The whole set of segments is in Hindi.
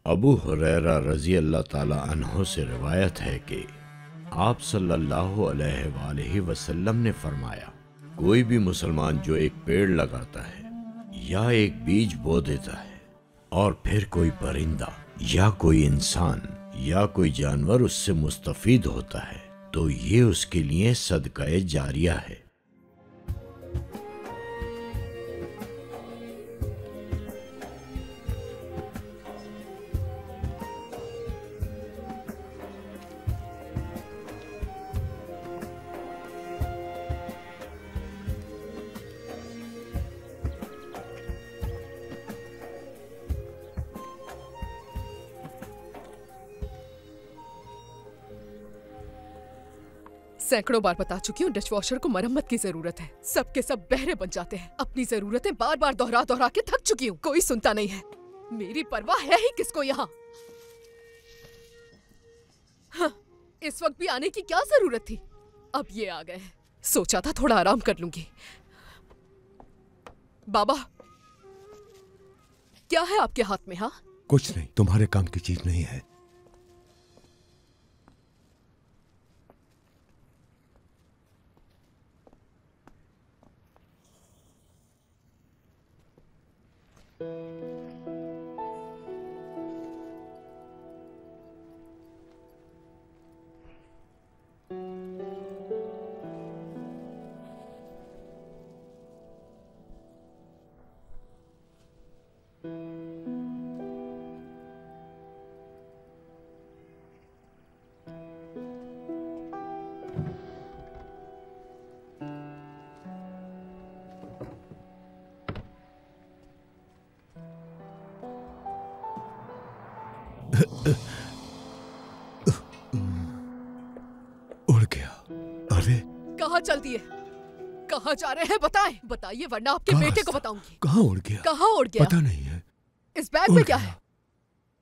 अबू हुरैरा रज़ी अल्लाह ताला अन्हो से रिवायत है कि आप सल्लल्लाहु अलैहि वसल्लम ने फरमाया, कोई भी मुसलमान जो एक पेड़ लगाता है या एक बीज बो देता है और फिर कोई परिंदा या कोई इंसान या कोई जानवर उससे मुस्तफीद होता है तो ये उसके लिए सदका जारिया है। सैकड़ों बार बता चुकी हूँ, डिशवॉशर को मरम्मत की जरूरत है। सबके सब बहरे बन जाते हैं। अपनी जरूरतें बार बार दोहरा दोहरा के थक चुकी हूँ, कोई सुनता नहीं है। मेरी परवाह है ही किसको यहाँ। हाँ, इस वक्त भी आने की क्या जरूरत थी। अब ये आ गए। सोचा था थोड़ा आराम कर लूंगी। बाबा, क्या है आपके हाथ में? हाँ, कुछ नहीं, तुम्हारे काम की चीज नहीं है। उड़ गया। अरे कहाँ चल दिए? कहाँ जा रहे हैं? बताएं, बताइए वरना आपके बेटे को बताऊंगी। कहाँ उड़ गया? कहाँ उड़ गया? पता नहीं है। इस बैग में क्या है?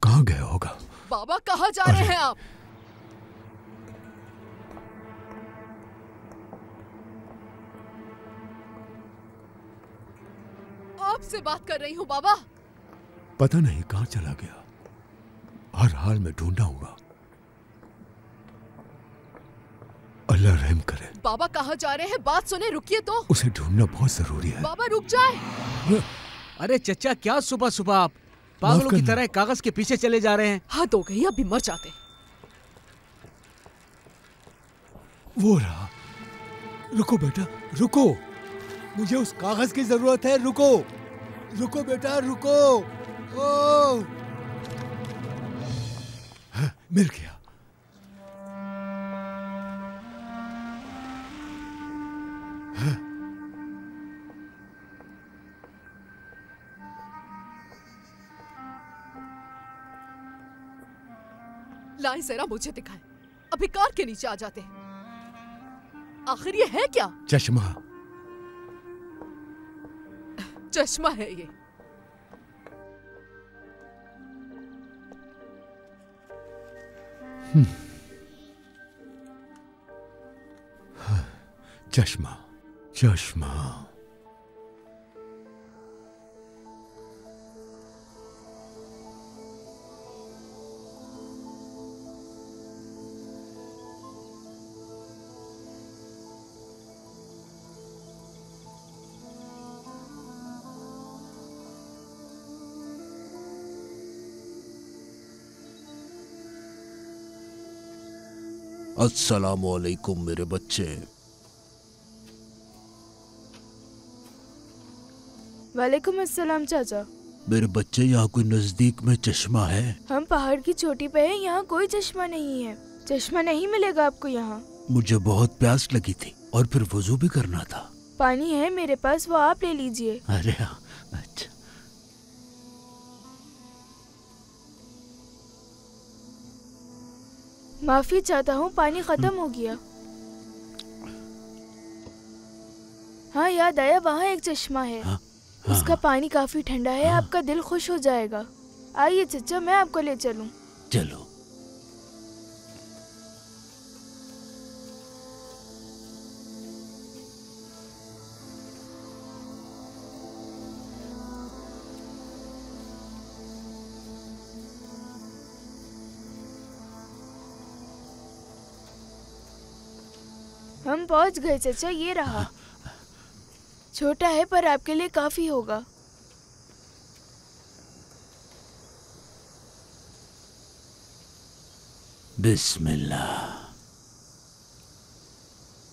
कहाँ गया होगा? बाबा, कहाँ जा रहे हैं आप? आपसे बात कर रही हूँ बाबा। पता नहीं कहाँ चला गया। हर हाल में ढूंढा होगा। अल्लाह रहम करे। बाबा कहाँ जा रहे हैं? बात सुने, रुकिए तो। उसे ढूंढना बहुत जरूरी है। बाबा रुक जाए। अरे चचा, क्या सुबह सुबह आप पागलों की तरह कागज के पीछे चले जा रहे हैं? हद हो गई, अभी मर जाते। वो रहा। रुको बेटा, रुको, मुझे उस कागज की जरूरत है। रुको रुको बेटा, रुको। ओ, हाँ, मिल गया। हाँ। लाएं जरा, मुझे दिखाएं। अभी कार के नीचे आ जाते हैं। आखिर ये है क्या? चश्मा। चश्मा है ये। चश्मा, चश्मा। अस्सलामु अलैकुम मेरे बच्चे। वालेकुम अस्सलाम चाचा। मेरे बच्चे, यहाँ कोई नजदीक में चश्मा है? हम पहाड़ की चोटी पे हैं, यहाँ कोई चश्मा नहीं है। चश्मा नहीं मिलेगा आपको यहाँ। मुझे बहुत प्यास लगी थी और फिर वजू भी करना था। पानी है मेरे पास, वो आप ले लीजिए। अरे हाँ, अच्छा। माफी चाहता हूँ, पानी खत्म हो गया। हाँ, याद आया, वहाँ एक चश्मा है। हाँ, उसका पानी काफी ठंडा है। आपका दिल खुश हो जाएगा। आइए चचा, मैं आपको ले चलूं। चलो। हम पहुंच गए चचा, ये रहा। छोटा है पर आपके लिए काफी होगा। बिस्मिल्लाह,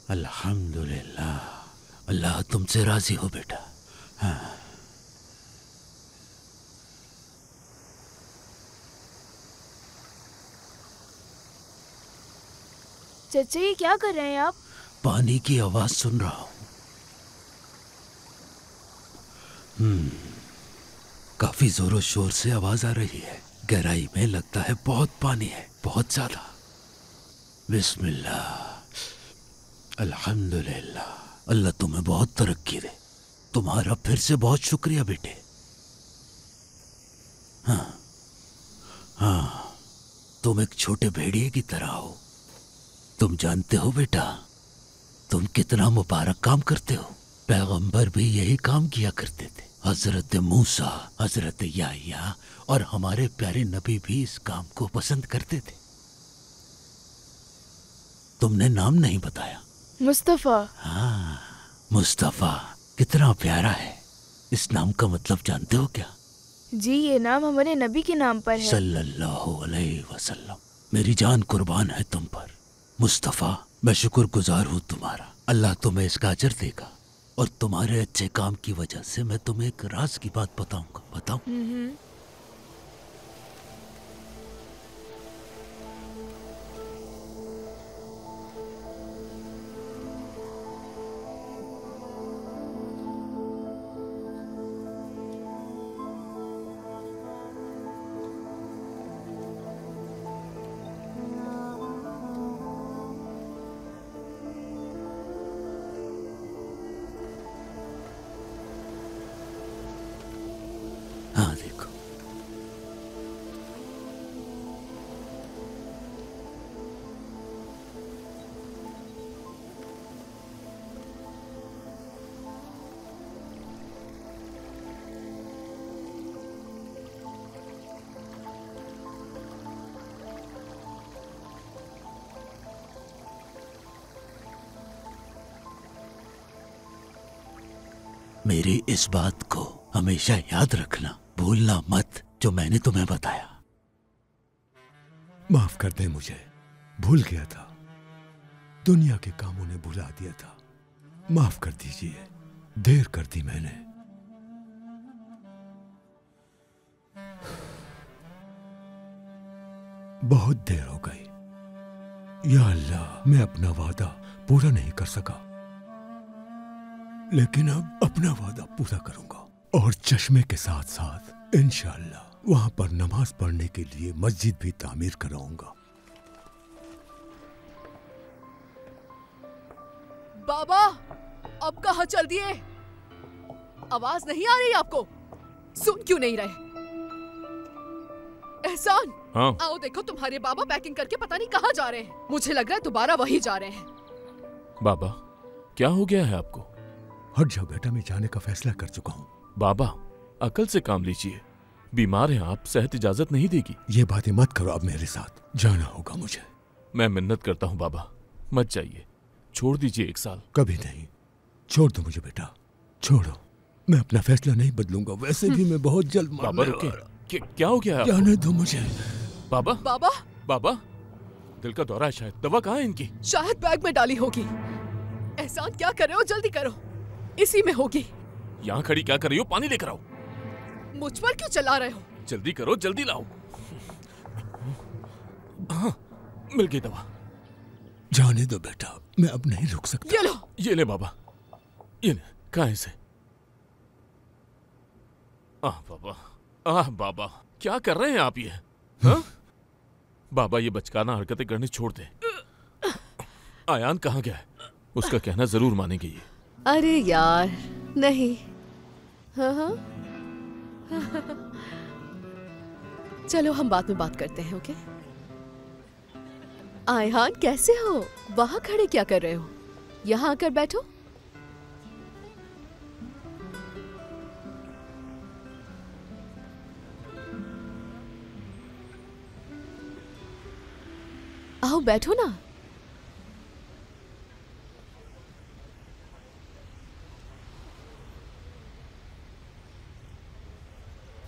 अल्हम्दुलिल्लाह। अल्लाह तुमसे राजी हो बेटा। हाँ। चचा ये क्या कर रहे हैं आप? पानी की आवाज सुन रहा हूं। काफी जोरों शोर से आवाज आ रही है। गहराई में लगता है बहुत पानी है, बहुत ज्यादा। बिस्मिल्लाह, अल्हम्दुलिल्लाह। अल्लाह तुम्हें बहुत तरक्की दे। तुम्हारा फिर से बहुत शुक्रिया बेटे। हाँ हाँ, तुम एक छोटे भेड़िए की तरह हो। तुम जानते हो बेटा, तुम कितना मुबारक काम करते हो। पैगंबर भी यही काम किया करते थे। हजरत मूसा, हजरत याह्या और हमारे प्यारे नबी भी इस काम को पसंद करते थे। तुमने नाम नहीं बताया। मुस्तफा। हाँ, मुस्तफा कितना प्यारा है। इस नाम का मतलब जानते हो क्या? जी, ये नाम हमारे नबी के नाम पर है। सल्लल्लाहु अलैहि वसल्लम। मेरी जान कुर्बान है तुम पर मुस्तफा। मैं शुक्रगुजार हूँ तुम्हारा। अल्लाह तुम्हें इसका अजर देगा। और तुम्हारे अच्छे काम की वजह से मैं तुम्हें एक राज की बात बताऊंगा। बताऊं? हाँ देखो। मेरी इस बात को हमेशा याद रखना, भूलना मत, जो मैंने तुम्हें बताया। माफ कर दे, मुझे भूल गया था। दुनिया के कामों ने भुला दिया था। माफ कर दीजिए, देर कर दी मैंने। बहुत देर हो गई। या अल्लाह, मैं अपना वादा पूरा नहीं कर सका, लेकिन अब अपना वादा पूरा करूंगा। और चश्मे के साथ साथ इंशाअल्लाह वहां पर नमाज पढ़ने के लिए मस्जिद भी तामीर कराऊंगा। बाबा, अब कहाँ चल दिए? आवाज नहीं आ रही आपको? सुन क्यों नहीं रहे? एहसान, हाँ? आओ देखो, तुम्हारे बाबा पैकिंग करके पता नहीं कहाँ जा रहे हैं। मुझे लग रहा है दोबारा वही जा रहे हैं। बाबा, क्या हो गया है आपको? हट जाओ बेटा, मैं जाने का फैसला कर चुका हूँ। बाबा, अकल से काम लीजिए। बीमार हैं आप, सेहत इजाजत नहीं देगी। ये बातें मत करो, अब मेरे साथ जाना होगा मुझे। मैं मिन्नत करता हूँ बाबा, मत जाइए, छोड़ दीजिए 1 साल। कभी नहीं। छोड़ दो मुझे बेटा, छोड़ो। मैं अपना फैसला नहीं बदलूंगा। वैसे भी मैं बहुत जल्द बाबा रुके, क्या हो गया है? जाने दो मुझे। बाबा, बाबा, बाबा, दिल का दौरा है शायद। दवा कहाँ है इनकी? शायद बैग में डाली होगी। एहसान, क्या कर रहे हो? जल्दी करो, इसी में होगी। यहाँ खड़ी क्या कर रही हो? पानी लेकर आओ। मुझ पर क्यों चला रहे हो? जल्दी करो, जल्दी लाओ। हाँ, मिल गई दवा। जाने दो बेटा, मैं अब नहीं रुक सकता। ये लो। ये ले बाबा, ये ले। कहाँ है इसे? बाबा, क्या कर रहे हैं आप ये? हाँ? बाबा, ये बचकाना हरकतें करनी छोड़ दे। आयान कहाँ गया है? उसका कहना जरूर मानेंगे ये। अरे यार, नहीं। हाँ। चलो हम बाद में बात करते हैं, ओके? आयहान, कैसे हो? वहां खड़े क्या कर रहे हो? यहाँ आकर बैठो। आओ बैठो ना।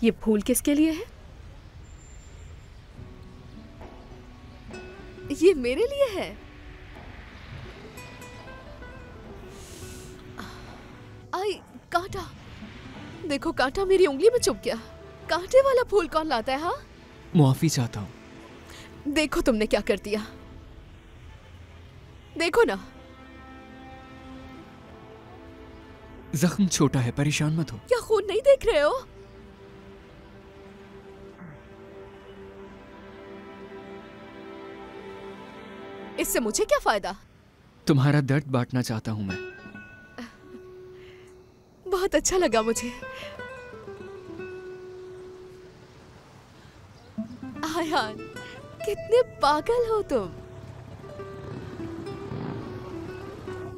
ये फूल किसके लिए है? ये मेरे लिए है। आई कांटा, देखो कांटा मेरी उंगली में चुभ गया। कांटे वाला फूल कौन लाता है? हाँ, मुआफी चाहता हूँ। देखो तुमने क्या कर दिया। देखो ना, जख्म छोटा है, परेशान मत हो। क्या खून नहीं देख रहे हो? इससे मुझे क्या फायदा? तुम्हारा दर्द बांटना चाहता हूँ मैं। बहुत अच्छा लगा मुझे। आयान, कितने पागल हो तुम।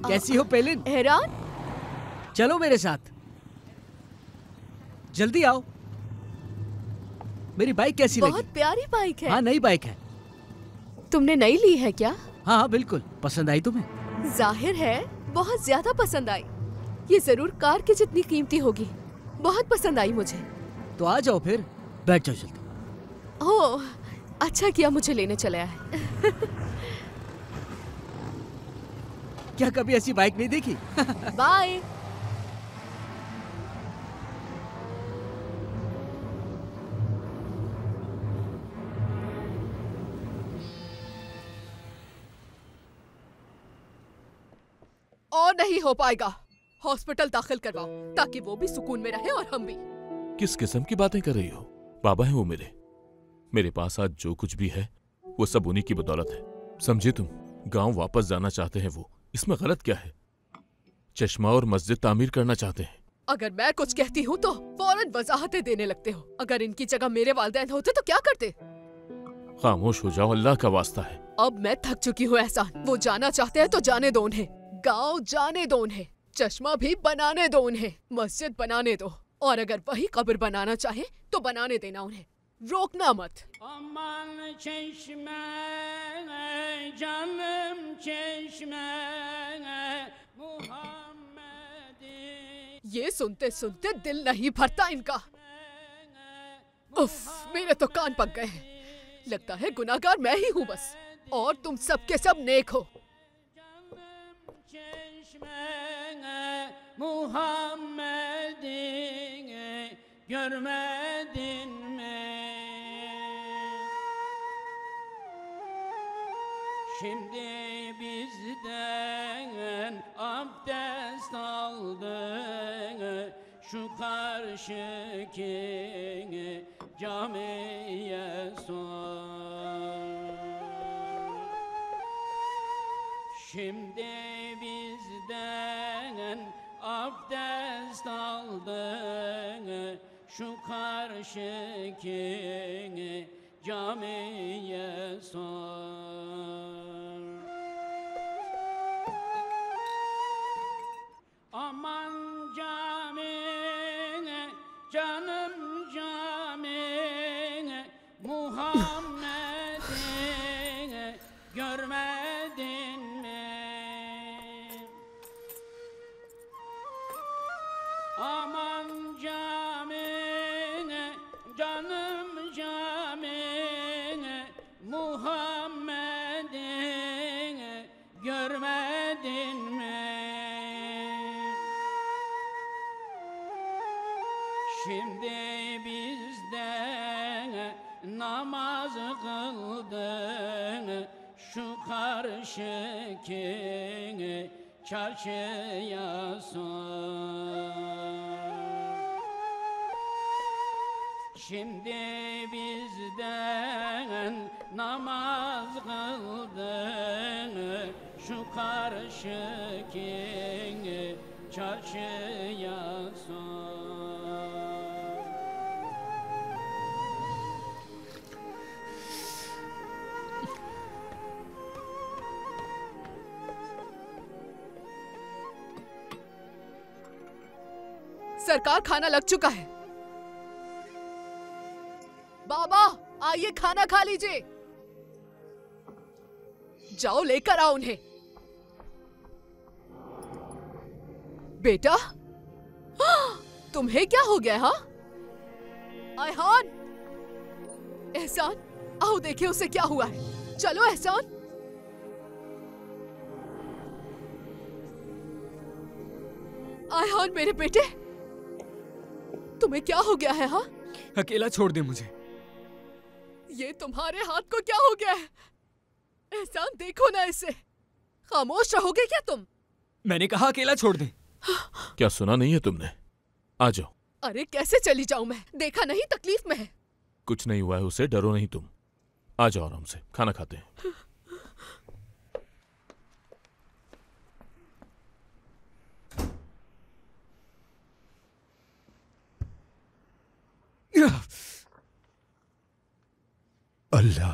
कैसी हो पेलिन? हैरान? चलो मेरे साथ, जल्दी आओ। मेरी बाइक कैसी लगी? बहुत प्यारी बाइक है। हाँ, नई बाइक है। तुमने नई ली है क्या? हाँ हाँ बिल्कुल। पसंद आई तुम्हें? जाहिर है बहुत ज्यादा पसंद आई। ये जरूर कार की जितनी कीमती होगी। बहुत पसंद आई मुझे। तो आ जाओ फिर, बैठ जाओ जल्दी। ओह, अच्छा किया मुझे लेने चले आए। क्या कभी ऐसी बाइक नहीं देखी? बाय। और नहीं हो पाएगा। हॉस्पिटल दाखिल करवाओ ताकि वो भी सुकून में रहे और हम भी। किस किस्म की बातें कर रही हो? बाबा है वो मेरे पास आज जो कुछ भी है वो सब उन्हीं की बदौलत है। समझे तुम? गांव वापस जाना चाहते हैं वो, इसमें गलत क्या है? चश्मा और मस्जिद तामीर करना चाहते हैं। अगर मैं कुछ कहती हूँ तो फौरन वजाहतें देने लगते हो। अगर इनकी जगह मेरे वालिदैन होते तो क्या करते? खामोश हो जाओ, अल्लाह का वास्ता है। अब मैं थक चुकी हूँ एहसान। वो जाना चाहते हैं तो जाने दो उन्हें। गांव जाने दो उन्हें। चश्मा भी बनाने दो उन्हें। मस्जिद बनाने दो। और अगर वही कब्र बनाना चाहे तो बनाने देना उन्हें, रोकना मत। Aman çeşme, canım çeşme, Muhammed'i। ये सुनते सुनते दिल नहीं भरता इनका। उफ, मेरे तो कान पक गए हैं। लगता है गुनाहगार मैं ही हूँ बस, और तुम सब के सब नेक हो। Muhammed'i görmedin mi? Şimdi bizden abdest aldı şu karşıki camiye sor. Şimdi bizden abdest aldı şu karşıki camiye sor. Aman camine, canım camine, Muhammed'i görmedin mi? Aman camine, canım camine, Muhammed'i görmedin mi? Şimdi bizden namaz kıldın şu karşıki çarşıya sor. Şimdi bizden namaz kıldın şu karşıki çarşıya sor. सरकार, खाना लग चुका है। बाबा आइए, खाना खा लीजिए। जाओ लेकर आओ उन्हें। बेटा, तुम्हें क्या हो गया? हाँ, आयहान, एहसान, आओ देखे उसे क्या हुआ है। चलो एहसान। आयहान मेरे बेटे, तुम्हें क्या हो गया है? हाँ, अकेला छोड़ दे मुझे। ये तुम्हारे हाथ को क्या हो गया है? एहसान देखो ना इसे। खामोश रहोगे क्या तुम? मैंने कहा अकेला छोड़ दे। क्या सुना नहीं है तुमने? आ जाओ। अरे कैसे चली जाऊं मैं? देखा नहीं तकलीफ में है। कुछ नहीं हुआ है उसे, डरो नहीं तुम। आ जाओ आराम से, खाना खाते हैं। अल्लाह,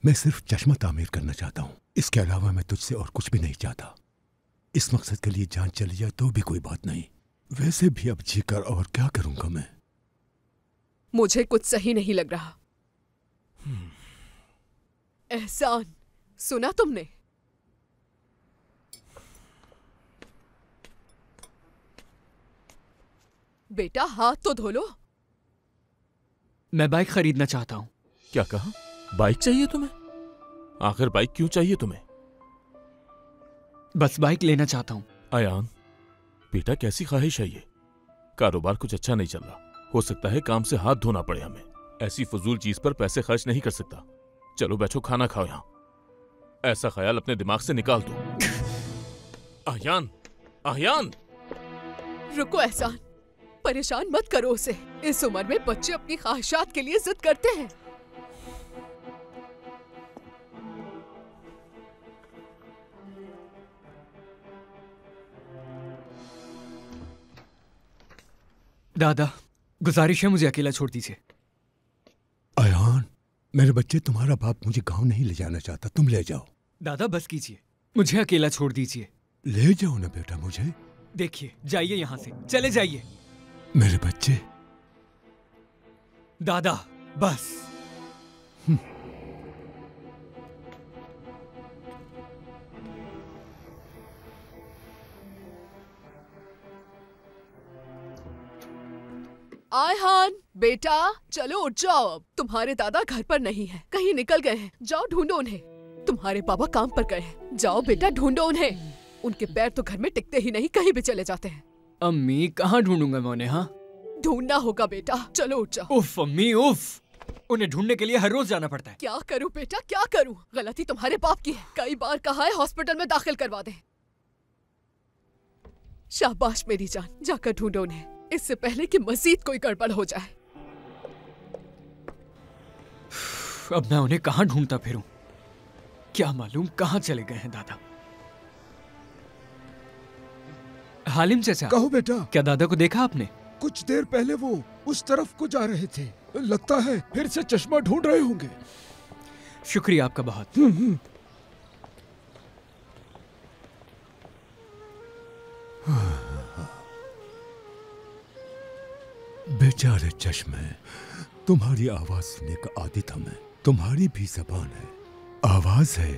मैं सिर्फ चश्मा तामीर करना चाहता हूँ। इसके अलावा मैं तुझसे और कुछ भी नहीं चाहता। इस मकसद के लिए जान चली जाए तो भी कोई बात नहीं। वैसे भी अब जी कर और क्या करूंगा मैं। मुझे कुछ सही नहीं लग रहा। एहसान, सुना तुमने? बेटा हाथ तो धो लो। मैं बाइक खरीदना चाहता हूँ। क्या कहा? बाइक चाहिए तुम्हें? आखिर बाइक क्यों चाहिए तुम्हें? बस बाइक लेना चाहता हूँ। आयान बेटा, कैसी ख्वाहिश है ये? कारोबार कुछ अच्छा नहीं चल रहा, हो सकता है काम से हाथ धोना पड़े हमें। ऐसी फजूल चीज पर पैसे खर्च नहीं कर सकता। चलो बैठो, खाना खाओ। यहाँ ऐसा ख्याल अपने दिमाग से निकाल दो। आयान, आयान, रुको एहसान, परेशान मत करो उसे। इस उम्र में बच्चे अपनी ख्वाहिशात के लिए जिद करते हैं। दादा, गुजारिश है मुझे अकेला छोड़ दीजिए। आयान, मेरे बच्चे, तुम्हारा बाप मुझे गांव नहीं ले जाना चाहता, तुम ले जाओ। दादा बस कीजिए, मुझे अकेला छोड़ दीजिए। ले जाओ ना बेटा मुझे। देखिए, जाइए यहाँ से, चले जाइए। मेरे बच्चे। दादा बस। आयहान बेटा, चलो उठ जाओ। अब तुम्हारे दादा घर पर नहीं है, कहीं निकल गए हैं। जाओ ढूंढो उन्हें। तुम्हारे पापा काम पर गए हैं। जाओ बेटा ढूंढो उन्हें। उनके पैर तो घर में टिकते ही नहीं, कहीं भी चले जाते हैं। अम्मी, कहाँ ढूंढूंगा मैं उन्हें? हाँ, ढूंढना होगा बेटा, चलो उठ जाओ। उफ अम्मी उफ, उन्हें ढूंढने के लिए हर रोज जाना पड़ता है। क्या करूं बेटा, क्या करूं? गलती तुम्हारे बाप की है। कई बार कहा है हॉस्पिटल में दाखिल करवा दें। शाबाश मेरी जान, जाकर ढूंढो उन्हें, इससे पहले कि मजीद कोई गड़बड़ हो जाए। अब मैं उन्हें कहाँ ढूंढता फिरूं? क्या मालूम कहाँ चले गए हैं दादा। हालिम चाचा। कहो बेटा। क्या दादा को देखा आपने? कुछ देर पहले वो उस तरफ को जा रहे थे। लगता है फिर से चश्मा ढूंढ रहे होंगे। शुक्रिया आपका बहुत। बेचारे चश्मे, तुम्हारी आवाज सुनने का आदी था मैं। तुम्हारी भी जबान है, आवाज है।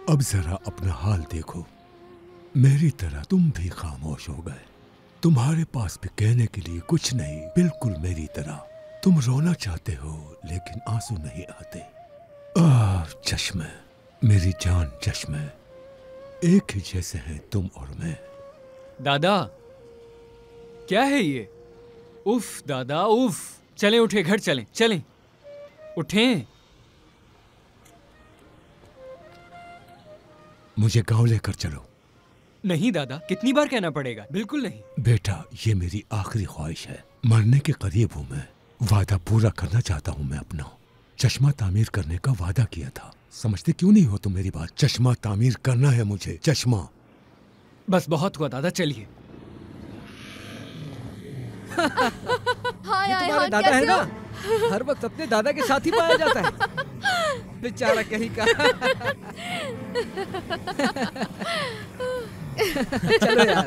अब जरा अपना हाल देखो। मेरी तरह तुम भी खामोश हो गए। तुम्हारे पास भी कहने के लिए कुछ नहीं, बिल्कुल मेरी तरह। तुम रोना चाहते हो लेकिन आंसू नहीं आते। चश्मे, मेरी जान चश्मे, एक ही जैसे हैं तुम और मैं। दादा, क्या है ये? उफ दादा उफ। चलें, उठे, घर चलें, चलें, उठें। मुझे गांव लेकर चलो। नहीं दादा, कितनी बार कहना पड़ेगा? बिल्कुल नहीं। बेटा, ये मेरी आखिरी ख्वाहिश है। मरने के करीब हूँ मैं। वादा पूरा करना चाहता हूँ मैं अपना। चश्मा तामीर करने का वादा किया था। समझते क्यों नहीं हो तुम मेरी बात? चश्मा तामीर करना है मुझे, चश्मा। बस बहुत हुआ दादा, चलिए। हाय तुम्हारे दादा है ना, हर वक्त अपने दादा के साथ ही पाया जाता है। बेचारा कहीं का। चलो यार।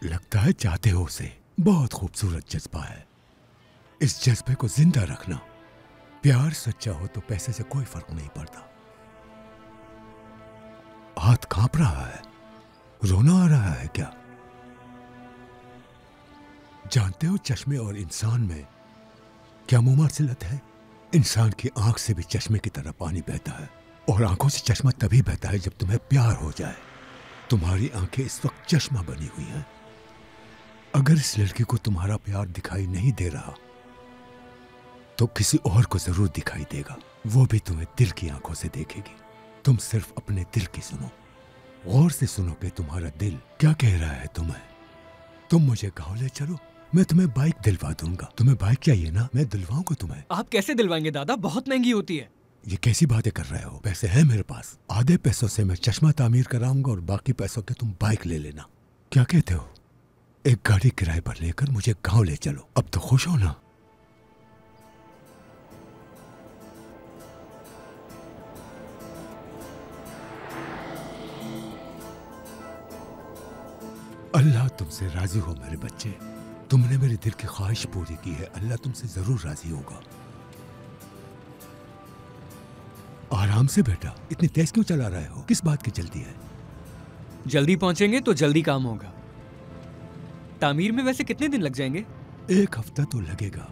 लगता है चाहते हो उसे। बहुत खूबसूरत जज्बा है। इस जज्बे को जिंदा रखना। प्यार सच्चा हो तो पैसे से कोई फर्क नहीं पड़ता। हाथ कांप रहा है, रोना आ रहा है क्या? जानते हो चश्मे और इंसान में क्या मुमासिलत है? इंसान की आंख से भी चश्मे की तरह पानी बहता है, और आंखों से चश्मा तभी बहता है जब तुम्हें प्यार हो जाए। तुम्हारी आंखें इस वक्त चश्मा बनी हुई हैं। अगर इस लड़की को तुम्हारा प्यार दिखाई नहीं दे रहा तो किसी और को जरूर दिखाई देगा। वो भी तुम्हें दिल की आंखों से देखेगी। तुम सिर्फ अपने दिल की सुनो, गौर से सुनो कि तुम्हारा दिल क्या कह रहा है तुम्हें। तुम मुझे गाँव ले चलो, मैं तुम्हें बाइक दिलवा दूंगा। तुम्हें बाइक चाहिए ना, मैं दिलवाऊंगा तुम्हें। आप कैसे दिलवाएंगे दादा? बहुत महंगी होती है। ये कैसी बातें कर रहे हो? पैसे हैं मेरे पास। आधे पैसों से मैं चश्मा तामीर कराऊंगा और बाकी पैसों के तुम बाइक ले लेना। क्या कहते हो? एक गाड़ी किराए पर लेकर मुझे गांव ले चलो। अब तो खुश हो ना? अल्लाह तुमसे राजी हो मेरे बच्चे। तुमने मेरे दिल की ख्वाहिश पूरी की है। अल्लाह तुमसे जरूर राजी होगा। आराम से बेटा, इतनी तेज क्यों चला रहे हो? किस बात की जल्दी है? जल्दी पहुंचेंगे तो जल्दी काम होगा। तामीर में वैसे कितने दिन लग जाएंगे? 1 हफ्ता तो लगेगा।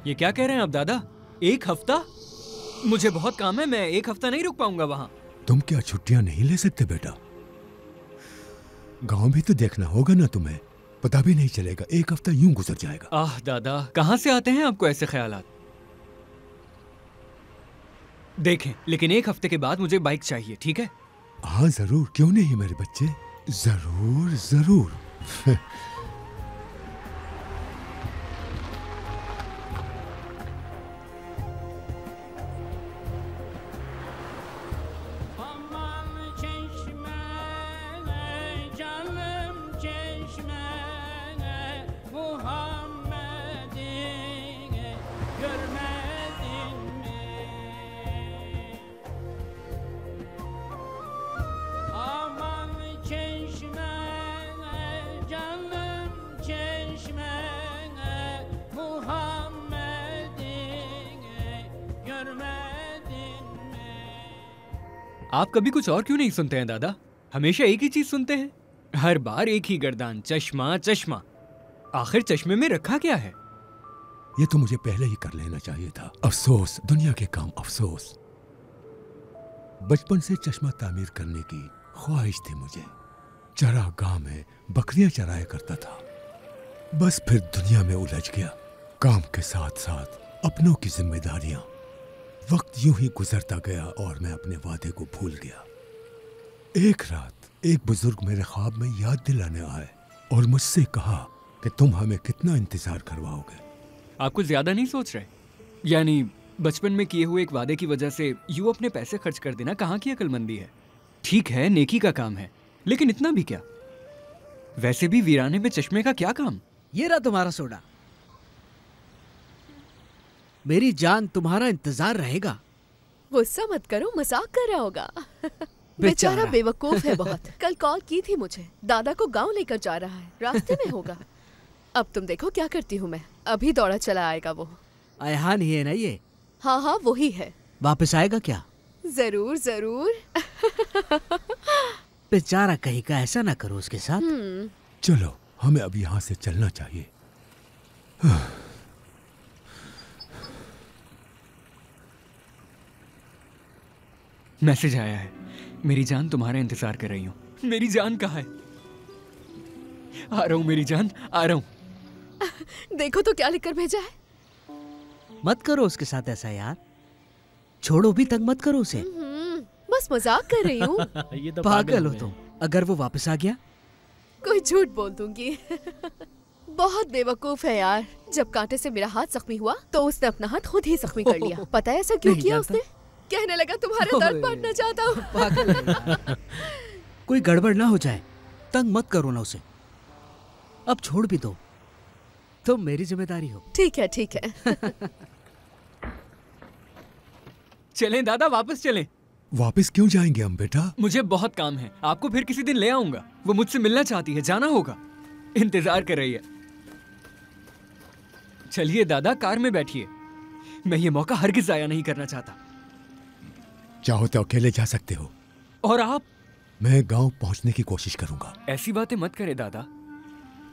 ये क्या कह रहे हैं आप दादा? 1 हफ्ता? मुझे बहुत काम है, मैं 1 हफ्ता नहीं रुक पाऊंगा वहां। तुम क्या छुट्टियां नहीं ले सकते बेटा? गांव भी तो देखना होगा ना तुम्हें। पता भी नहीं चलेगा, 1 हफ्ता यूं गुजर जाएगा। आह दादा, कहां से आते हैं आपको ऐसे ख्यालात? देखें, लेकिन 1 हफ्ते के बाद मुझे बाइक चाहिए, ठीक है? हाँ जरूर, क्यों नहीं मेरे बच्चे, जरूर जरूर। Aman çeşme, canım çeşme, Muhammed'i görmedin mi? Aman çeşme, canım çeşme, Muhammed'i görmedin mi? आप कभी कुछ और क्यों नहीं सुनते हैं दादा? हमेशा एक ही चीज सुनते हैं, हर बार एक ही गर्दान, चश्मा चश्मा। आखिर चश्मे में रखा क्या है? ये तो मुझे पहले ही कर लेना चाहिए था। अफसोस, दुनिया के काम अफसोस। बचपन से चश्मा तामीर करने की ख्वाहिश थी मुझे। चरागाह में बकरियां चराया करता था। बस फिर दुनिया में उलझ गया। काम के साथ साथ अपनों की जिम्मेदारियां। वक्त यूं ही गुजरता गया और मैं अपने वादे को भूल गया। एक रात एक बुजुर्ग मेरे ख्वाब में याद दिलाने आए और मुझसे कहा कि तुम हमें कितना इंतजार करवाओगे। आप कुछ ज्यादा नहीं सोच रहे? यानी बचपन में किए हुए एक वादे की वजह से यूं अपने पैसे खर्च कर देना कहाँ की अक्लमंदी है? ठीक है, नेकी का काम है, लेकिन इतना भी क्या? वैसे भी वीराने में चश्मे का क्या काम? ये रहा तुम्हारा सोडा। मेरी जान, तुम्हारा इंतजार रहेगा। गुस्सा मत करो, मजाक कर रहा होगा। बेचारा बेवकूफ है बहुत। कल कॉल की थी मुझे, दादा को गांव लेकर जा रहा है, रास्ते में होगा। अब तुम देखो क्या करती हूँ मैं। अभी दौड़ा चला आएगा वो। अयहान ही है ना ये? हाँ हाँ, वही है। वापस आएगा क्या? जरूर जरूर। बेचारा कहीं का, ऐसा ना करो उसके साथ। चलो, हमें अब यहाँ से चलना चाहिए। मैसेज आया है, मेरी जान तुम्हारा इंतजार कर रही हूँ। मेरी जान कहाँ है? आ रहा हूँ मेरी जान, आ रहा हूँ। देखो तो क्या लिखकर भेजा है। मत करो उसके साथ ऐसा यार। छोड़ो भी, तंग मत करो उसे। बस मजाक कर रही हूँ। ये तो पागल हो तुम। अगर वो वापस आ गया? कोई झूठ बोल दूंगी। बहुत बेवकूफ है यार। जब कांटे से मेरा हाथ जख्मी हुआ तो उसने अपना हाथ खुद ही जख्मी कर लिया। पता है ऐसा क्यों किया उसने? कहने लगा तुम्हारा दर्द बांटना चाहता हूँ। पागल है। कोई गड़बड़ ना हो जाए, तंग मत करो ना उसे। अब छोड़ भी दो, तुम मेरी जिम्मेदारी हो। ठीक है ठीक है। चलें दादा, वापस चलें। वापस क्यों जाएंगे हम बेटा? मुझे बहुत काम है, आपको फिर किसी दिन ले आऊंगा। वो मुझसे मिलना चाहती है, जाना होगा, इंतजार कर रही है। चलिए दादा, कार में बैठिए। मैं ये मौका हरगिज जाया नहीं करना चाहता। चाहो तो अकेले जा सकते हो। और आप? मैं गांव पहुंचने की कोशिश करूंगा। ऐसी बातें मत करे दादा।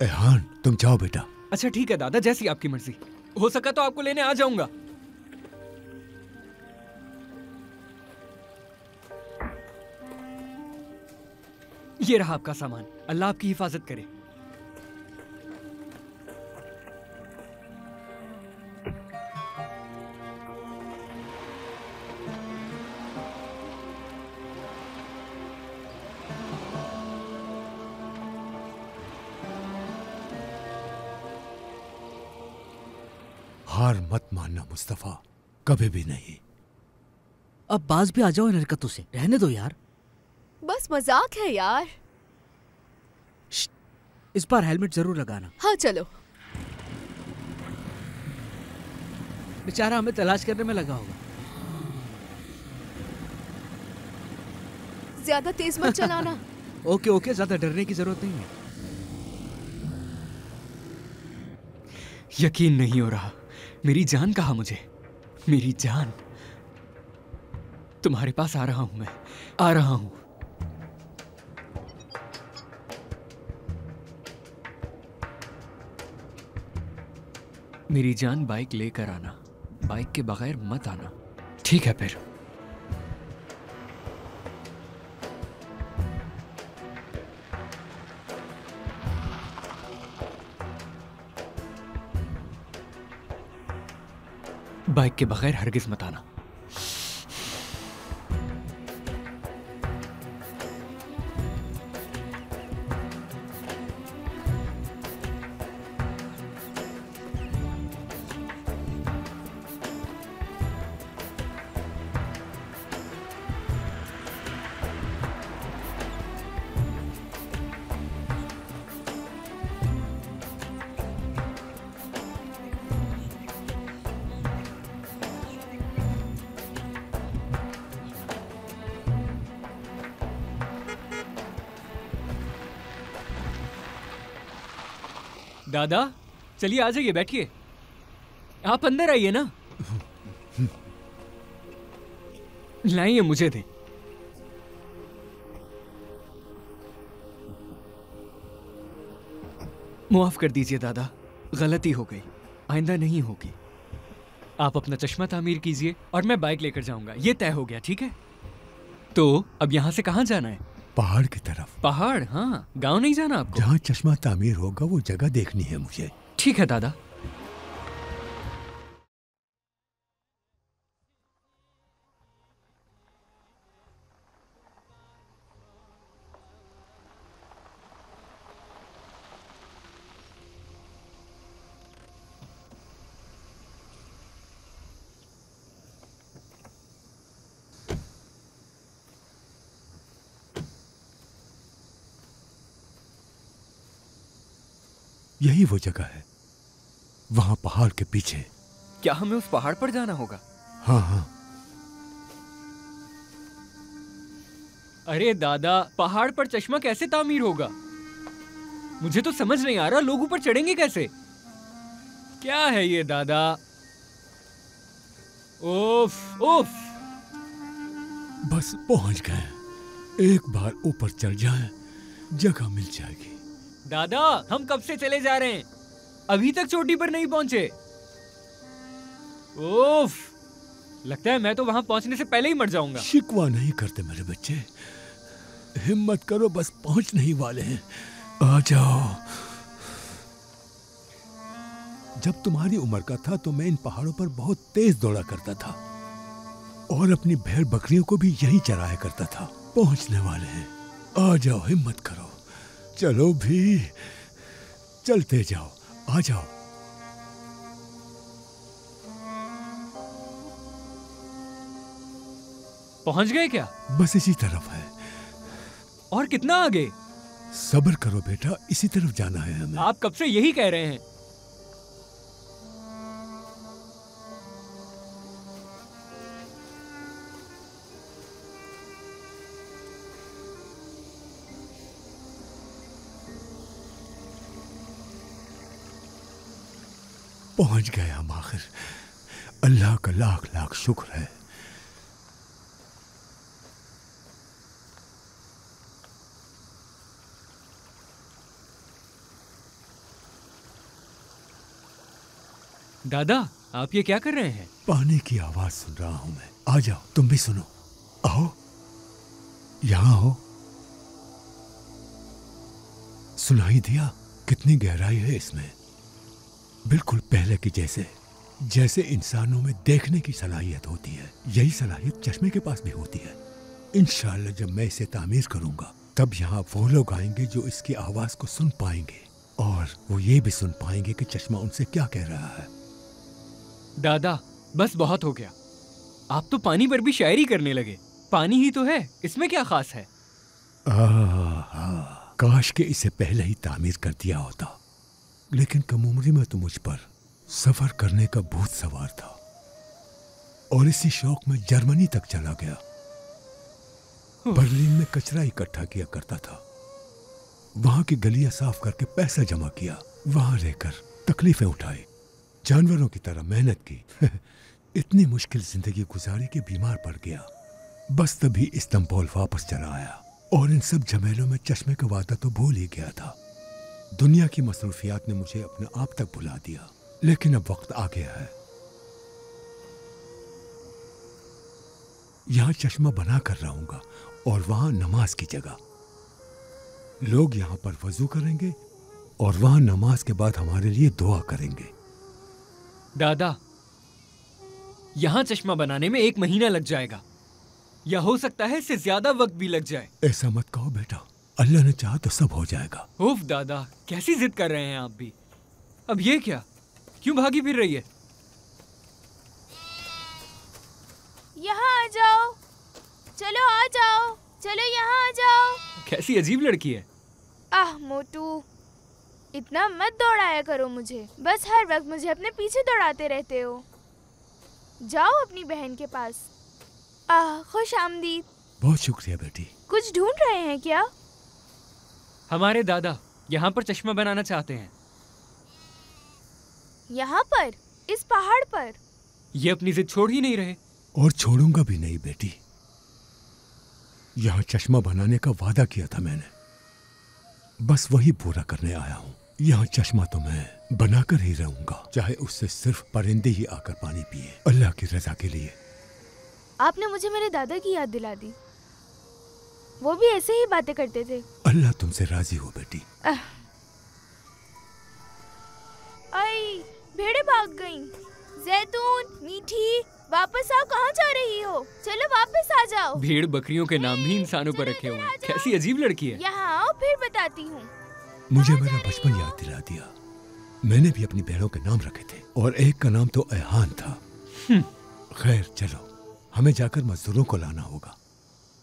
एहान, तुम जाओ बेटा। अच्छा ठीक है दादा, जैसी आपकी मर्जी। हो सका तो आपको लेने आ जाऊंगा। ये रहा आपका सामान। अल्लाह आपकी हिफाजत करे। हार मत मानना मुस्तफा, कभी भी नहीं। अब बाज भी आ जाओ इन हरकतों से, रहने दो यार। बस मजाक है यार। इस बार हेलमेट जरूर लगाना। हाँ चलो। बेचारा हमें तलाश करने में लगा होगा। ज्यादा तेज मत चलाना। ओके ओके, ज्यादा डरने की जरूरत नहीं है। यकीन नहीं हो रहा। मेरी जान कहा मुझे? मेरी जान। तुम्हारे पास आ रहा हूं मैं, आ रहा हूं। मेरी जान, बाइक लेकर आना। बाइक के बगैर मत आना, ठीक है फिर? बाइक के बगैर हरगिज मत आना। दादा चलिए, आ जाइए, बैठिए। आप अंदर आइए ना। लाइए, मुझे दे। माफ कर दीजिए दादा, गलती हो गई, आइंदा नहीं होगी। आप अपना चश्मा तामीर कीजिए और मैं बाइक लेकर जाऊंगा। ये तय हो गया, ठीक है? तो अब यहां से कहां जाना है? पहाड़ की तरफ। पहाड़? हाँ, गांव नहीं जाना आपको? जहाँ चश्मा तामीर होगा वो जगह देखनी है मुझे। ठीक है दादा। यही वो जगह है, वहां पहाड़ के पीछे। क्या हमें उस पहाड़ पर जाना होगा? हाँ हाँ। अरे दादा, पहाड़ पर चश्मा कैसे तामीर होगा? मुझे तो समझ नहीं आ रहा, लोग ऊपर चढ़ेंगे कैसे? क्या है ये दादा? ओफ ओफ। बस पहुंच गए। एक बार ऊपर चढ़ जाएं, जगह मिल जाएगी। दादा, हम कब से चले जा रहे हैं, अभी तक चोटी पर नहीं पहुंचे। ओफ, लगता है मैं तो वहां पहुंचने से पहले ही मर जाऊंगा। शिकवा नहीं करते मेरे बच्चे, हिम्मत करो, बस पहुंचने ही वाले हैं। आ जाओ। जब तुम्हारी उम्र का था तो मैं इन पहाड़ों पर बहुत तेज दौड़ा करता था और अपनी भेड़ बकरियों को भी यहीं चराया करता था। पहुंचने वाले हैं, आ जाओ, हिम्मत करो। चलो भी, चलते जाओ, आ जाओ। पहुंच गए क्या? बस इसी तरफ है। और कितना आगे? सब्र करो बेटा, इसी तरफ जाना है हमें। आप कब से यही कह रहे हैं। पहुंच गए हम आखिर। अल्लाह का लाख लाख शुक्र है। दादा, आप ये क्या कर रहे हैं? पानी की आवाज सुन रहा हूं मैं। आ जाओ, तुम भी सुनो। आओ, यहां हो। सुनाई दिया? कितनी गहराई है इसमें। बिल्कुल पहले की जैसे, जैसे इंसानों में देखने की सलाहियत होती है, यही सलाहियत चश्मे के पास भी होती है। इंशाअल्लाह जब मैं इसे तामीर करूंगा, तब यहाँ वो लोग आएंगे जो इसकी आवाज को सुन पाएंगे, और वो ये भी सुन पाएंगे कि चश्मा उनसे क्या कह रहा है। दादा, बस बहुत हो गया। आप तो पानी पर भी शायरी करने लगे। पानी ही तो है, इसमें क्या खास है? काश के इसे पहले ही तामीर कर दिया होता, लेकिन कम उम्री में तो मुझ पर सफर करने का भूत सवार था, और इसी शौक में जर्मनी तक चला गया। बर्लिन में कचरा इकट्ठा किया करता था, वहां की गलियां साफ करके पैसा जमा किया, वहां रहकर तकलीफें उठाई, जानवरों की तरह मेहनत की। इतनी मुश्किल जिंदगी गुजारी कि बीमार पड़ गया। बस तभी इस्तांबुल वापस चला आया, और इन सब झमेलों में चश्मे का वादा तो भूल ही गया था। दुनिया की मसरूफियात ने मुझे अपने आप तक भुला दिया, लेकिन अब वक्त आ गया है। यहां चश्मा बना कर रहूंगा, और वहां नमाज की जगह। लोग यहां पर वजू करेंगे, और वहां नमाज के बाद हमारे लिए दुआ करेंगे। दादा, यहां चश्मा बनाने में 1 महीना लग जाएगा, या हो सकता है इससे ज्यादा वक्त भी लग जाए। ऐसा मत कहो बेटा, अल्लाह ने चाहा तो सब हो जाएगा। उफ दादा, कैसी जिद कर रहे हैं आप भी। अब ये क्या, क्यों भागी फिर रही है? यहाँ आ जाओ, चलो आ जाओ, चलो यहाँ आ जाओ। कैसी अजीब लड़की है। आह मोटू, इतना मत दौड़ाया करो मुझे, बस हर वक्त मुझे अपने पीछे दौड़ाते रहते हो। जाओ अपनी बहन के पास। खुश आमदीद। बहुत शुक्रिया बेटी। कुछ ढूंढ रहे हैं क्या? हमारे दादा यहाँ पर चश्मा बनाना चाहते हैं। यहाँ पर, इस पहाड़ पर? ये अपनी जिद छोड़ ही नहीं रहे। और छोड़ूंगा भी नहीं बेटी। यहाँ चश्मा बनाने का वादा किया था मैंने, बस वही पूरा करने आया हूँ। यहाँ चश्मा तो मैं बनाकर ही रहूंगा, चाहे उससे सिर्फ परिंदे ही आकर पानी पिए, अल्लाह की रजा के लिए। आपने मुझे मेरे दादा की याद दिला दी। वो भी ऐसे ही बातें करते थे। अल्लाह तुमसे राजी हो बेटी। आई, भेड़ें भाग गईं। जैतून, मीठी, वापस आओ। कहाँ जा रही हो? चलो वापस आ जाओ। भेड़ बकरियों के नाम भी इंसानों पर रखे हुए हैं। कैसी अजीब लड़की है। यहाँ आओ, फिर बताती हूँ। मुझे मेरा बचपन याद दिला दिया। मैंने भी अपनी बहनों के नाम रखे थे, और एक का नाम तो ऐहान था। खैर चलो, हमें जाकर मजदूरों को लाना होगा।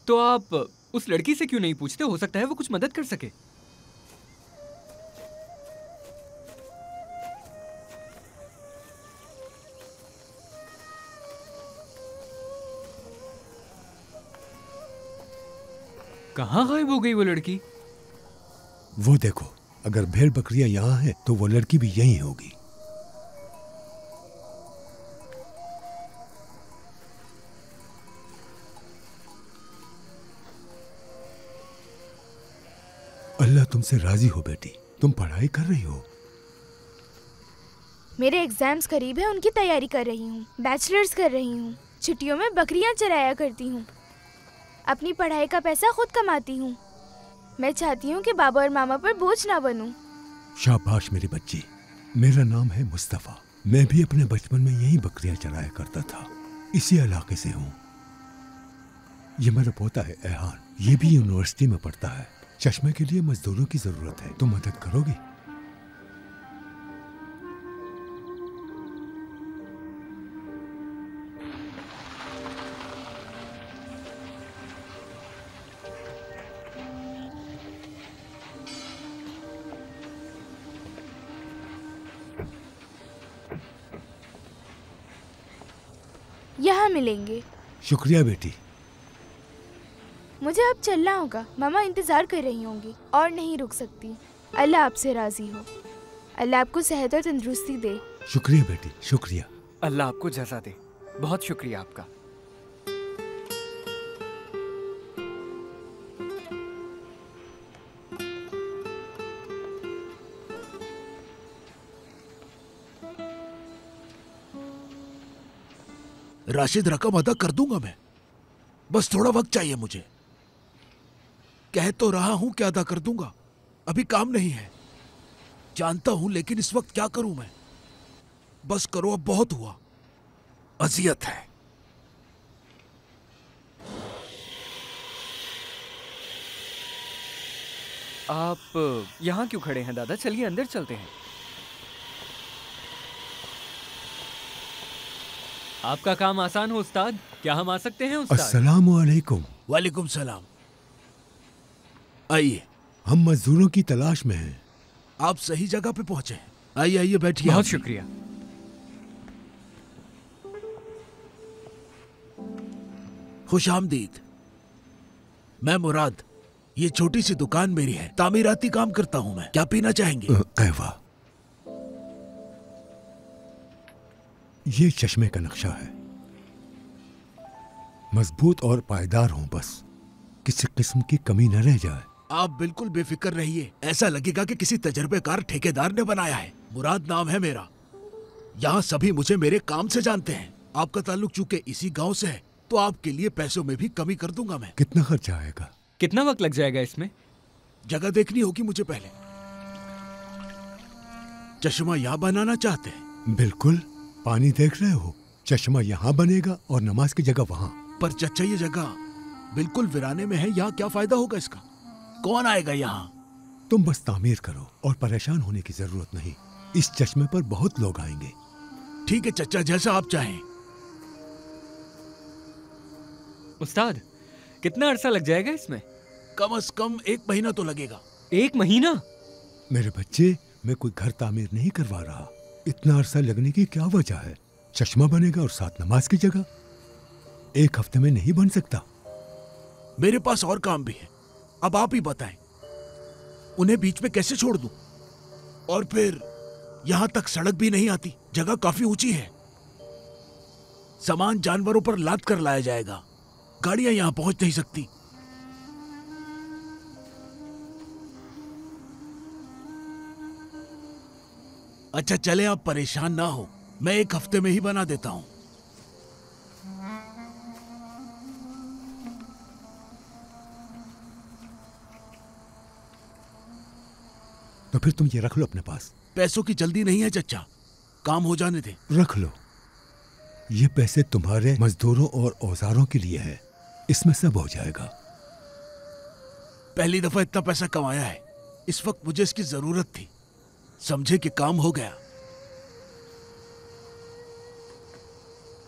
तो आप उस लड़की से क्यों नहीं पूछते? हो सकता है वो कुछ मदद कर सके। कहाँ गायब हो गई वो लड़की? वो देखो, अगर भेड़ बकरियां यहाँ हैं, तो वो लड़की भी यहीं होगी। अल्लाह तुमसे राजी हो बेटी। तुम पढ़ाई कर रही हो? मेरे एग्जाम्स करीब है, उनकी तैयारी कर रही हूँ। बैचलर्स कर रही हूँ। छुट्टियों में बकरियां चराया करती हूँ। अपनी पढ़ाई का पैसा खुद कमाती हूँ। मैं चाहती हूँ कि बाबा और मामा पर बोझ ना बनूं। शाबाश मेरी बच्ची। मेरा नाम है मुस्तफा। मैं भी अपने बचपन में यही बकरियां चराया करता था। इसी इलाके से हूँ। ये मेरा पोता है ऐहान। ये भी यूनिवर्सिटी में पढ़ता है। चश्मे के लिए मजदूरों की जरूरत है, तुम मदद करोगी? यहाँ मिलेंगे। शुक्रिया बेटी। मुझे अब चलना होगा। मामा इंतजार कर रही होंगी और नहीं रुक सकती। अल्लाह आपसे राजी हो। अल्लाह आपको सेहत और तंदुरुस्ती दे। शुक्रिया बेटी, शुक्रिया। अल्लाह आपको जज़ा दे। बहुत शुक्रिया आपका। राशिद, रकम अदा कर दूंगा मैं, बस थोड़ा वक्त चाहिए मुझे। कह तो रहा हूं कि अदा कर दूंगा, अभी काम नहीं है, जानता हूं, लेकिन इस वक्त क्या करूं मैं। बस करो, अब बहुत हुआ, अजियत है। आप यहाँ क्यों खड़े हैं दादा? चलिए अंदर चलते हैं। आपका काम आसान हो उस्ताद, क्या हम आ सकते हैं उस्ताद? अस्सलामु अलैकुम। वालेकुम सलाम। आइए। हम मजदूरों की तलाश में हैं। आप सही जगह पे पहुंचे हैं। आइए आइए, बैठिए। बहुत शुक्रिया। खुश आमदीद। मैं मुराद, ये छोटी सी दुकान मेरी है, तामीराती काम करता हूं मैं। क्या पीना चाहेंगे? कहवा। ये चश्मे का नक्शा है, मजबूत और पायदार हो, बस किसी किस्म की कमी न रह जाए। आप बिल्कुल बेफिक्र रहिए, ऐसा लगेगा कि किसी तजर्बेकार ठेकेदार ने बनाया है। मुराद नाम है मेरा। यहाँ सभी मुझे मेरे काम से जानते हैं। आपका ताल्लुक चूंकि इसी गांव से है, तो आपके लिए पैसों में भी कमी कर दूंगा मैं। कितना खर्चा आएगा? कितना वक्त लग जाएगा इसमें? जगह देखनी होगी मुझे पहले। चश्मा यहाँ बनाना चाहते हैं? बिल्कुल, पानी देख रहे हो, चश्मा यहाँ बनेगा और नमाज की जगह वहाँ। पर चचा, ये जगह बिल्कुल वीराने में है, यहाँ क्या फायदा होगा इसका? कौन आएगा यहाँ? तुम बस तामीर करो और परेशान होने की जरूरत नहीं। इस चश्मे पर बहुत लोग आएंगे। ठीक है चचा, जैसा आप चाहें। उस्ताद, कितना अरसा लग जाएगा इसमें? कम से कम 1 महीना तो लगेगा। 1 महीना? मेरे बच्चे, मैं कोई घर तामीर नहीं करवा रहा। इतना अरसा लगने की क्या वजह है? चश्मा बनेगा और साथ नमाज की जगह। 1 हफ्ते में नहीं बन सकता। मेरे पास और काम भी है, अब आप ही बताएं, उन्हें बीच में कैसे छोड़ दूं? और फिर यहां तक सड़क भी नहीं आती, जगह काफी ऊंची है। सामान जानवरों पर लाद कर लाया जाएगा, गाड़ियां यहां पहुंच नहीं सकती। अच्छा चले, आप परेशान ना हो, मैं 1 हफ्ते में ही बना देता हूं। तो फिर तुम ये रख लो अपने पास। पैसों की जल्दी नहीं है चचा, काम हो जाने दे। रख लो, ये पैसे तुम्हारे मजदूरों और औजारों के लिए है, इसमें सब हो जाएगा। पहली दफा इतना पैसा कमाया है, इस वक्त मुझे इसकी जरूरत थी, समझे कि काम हो गया।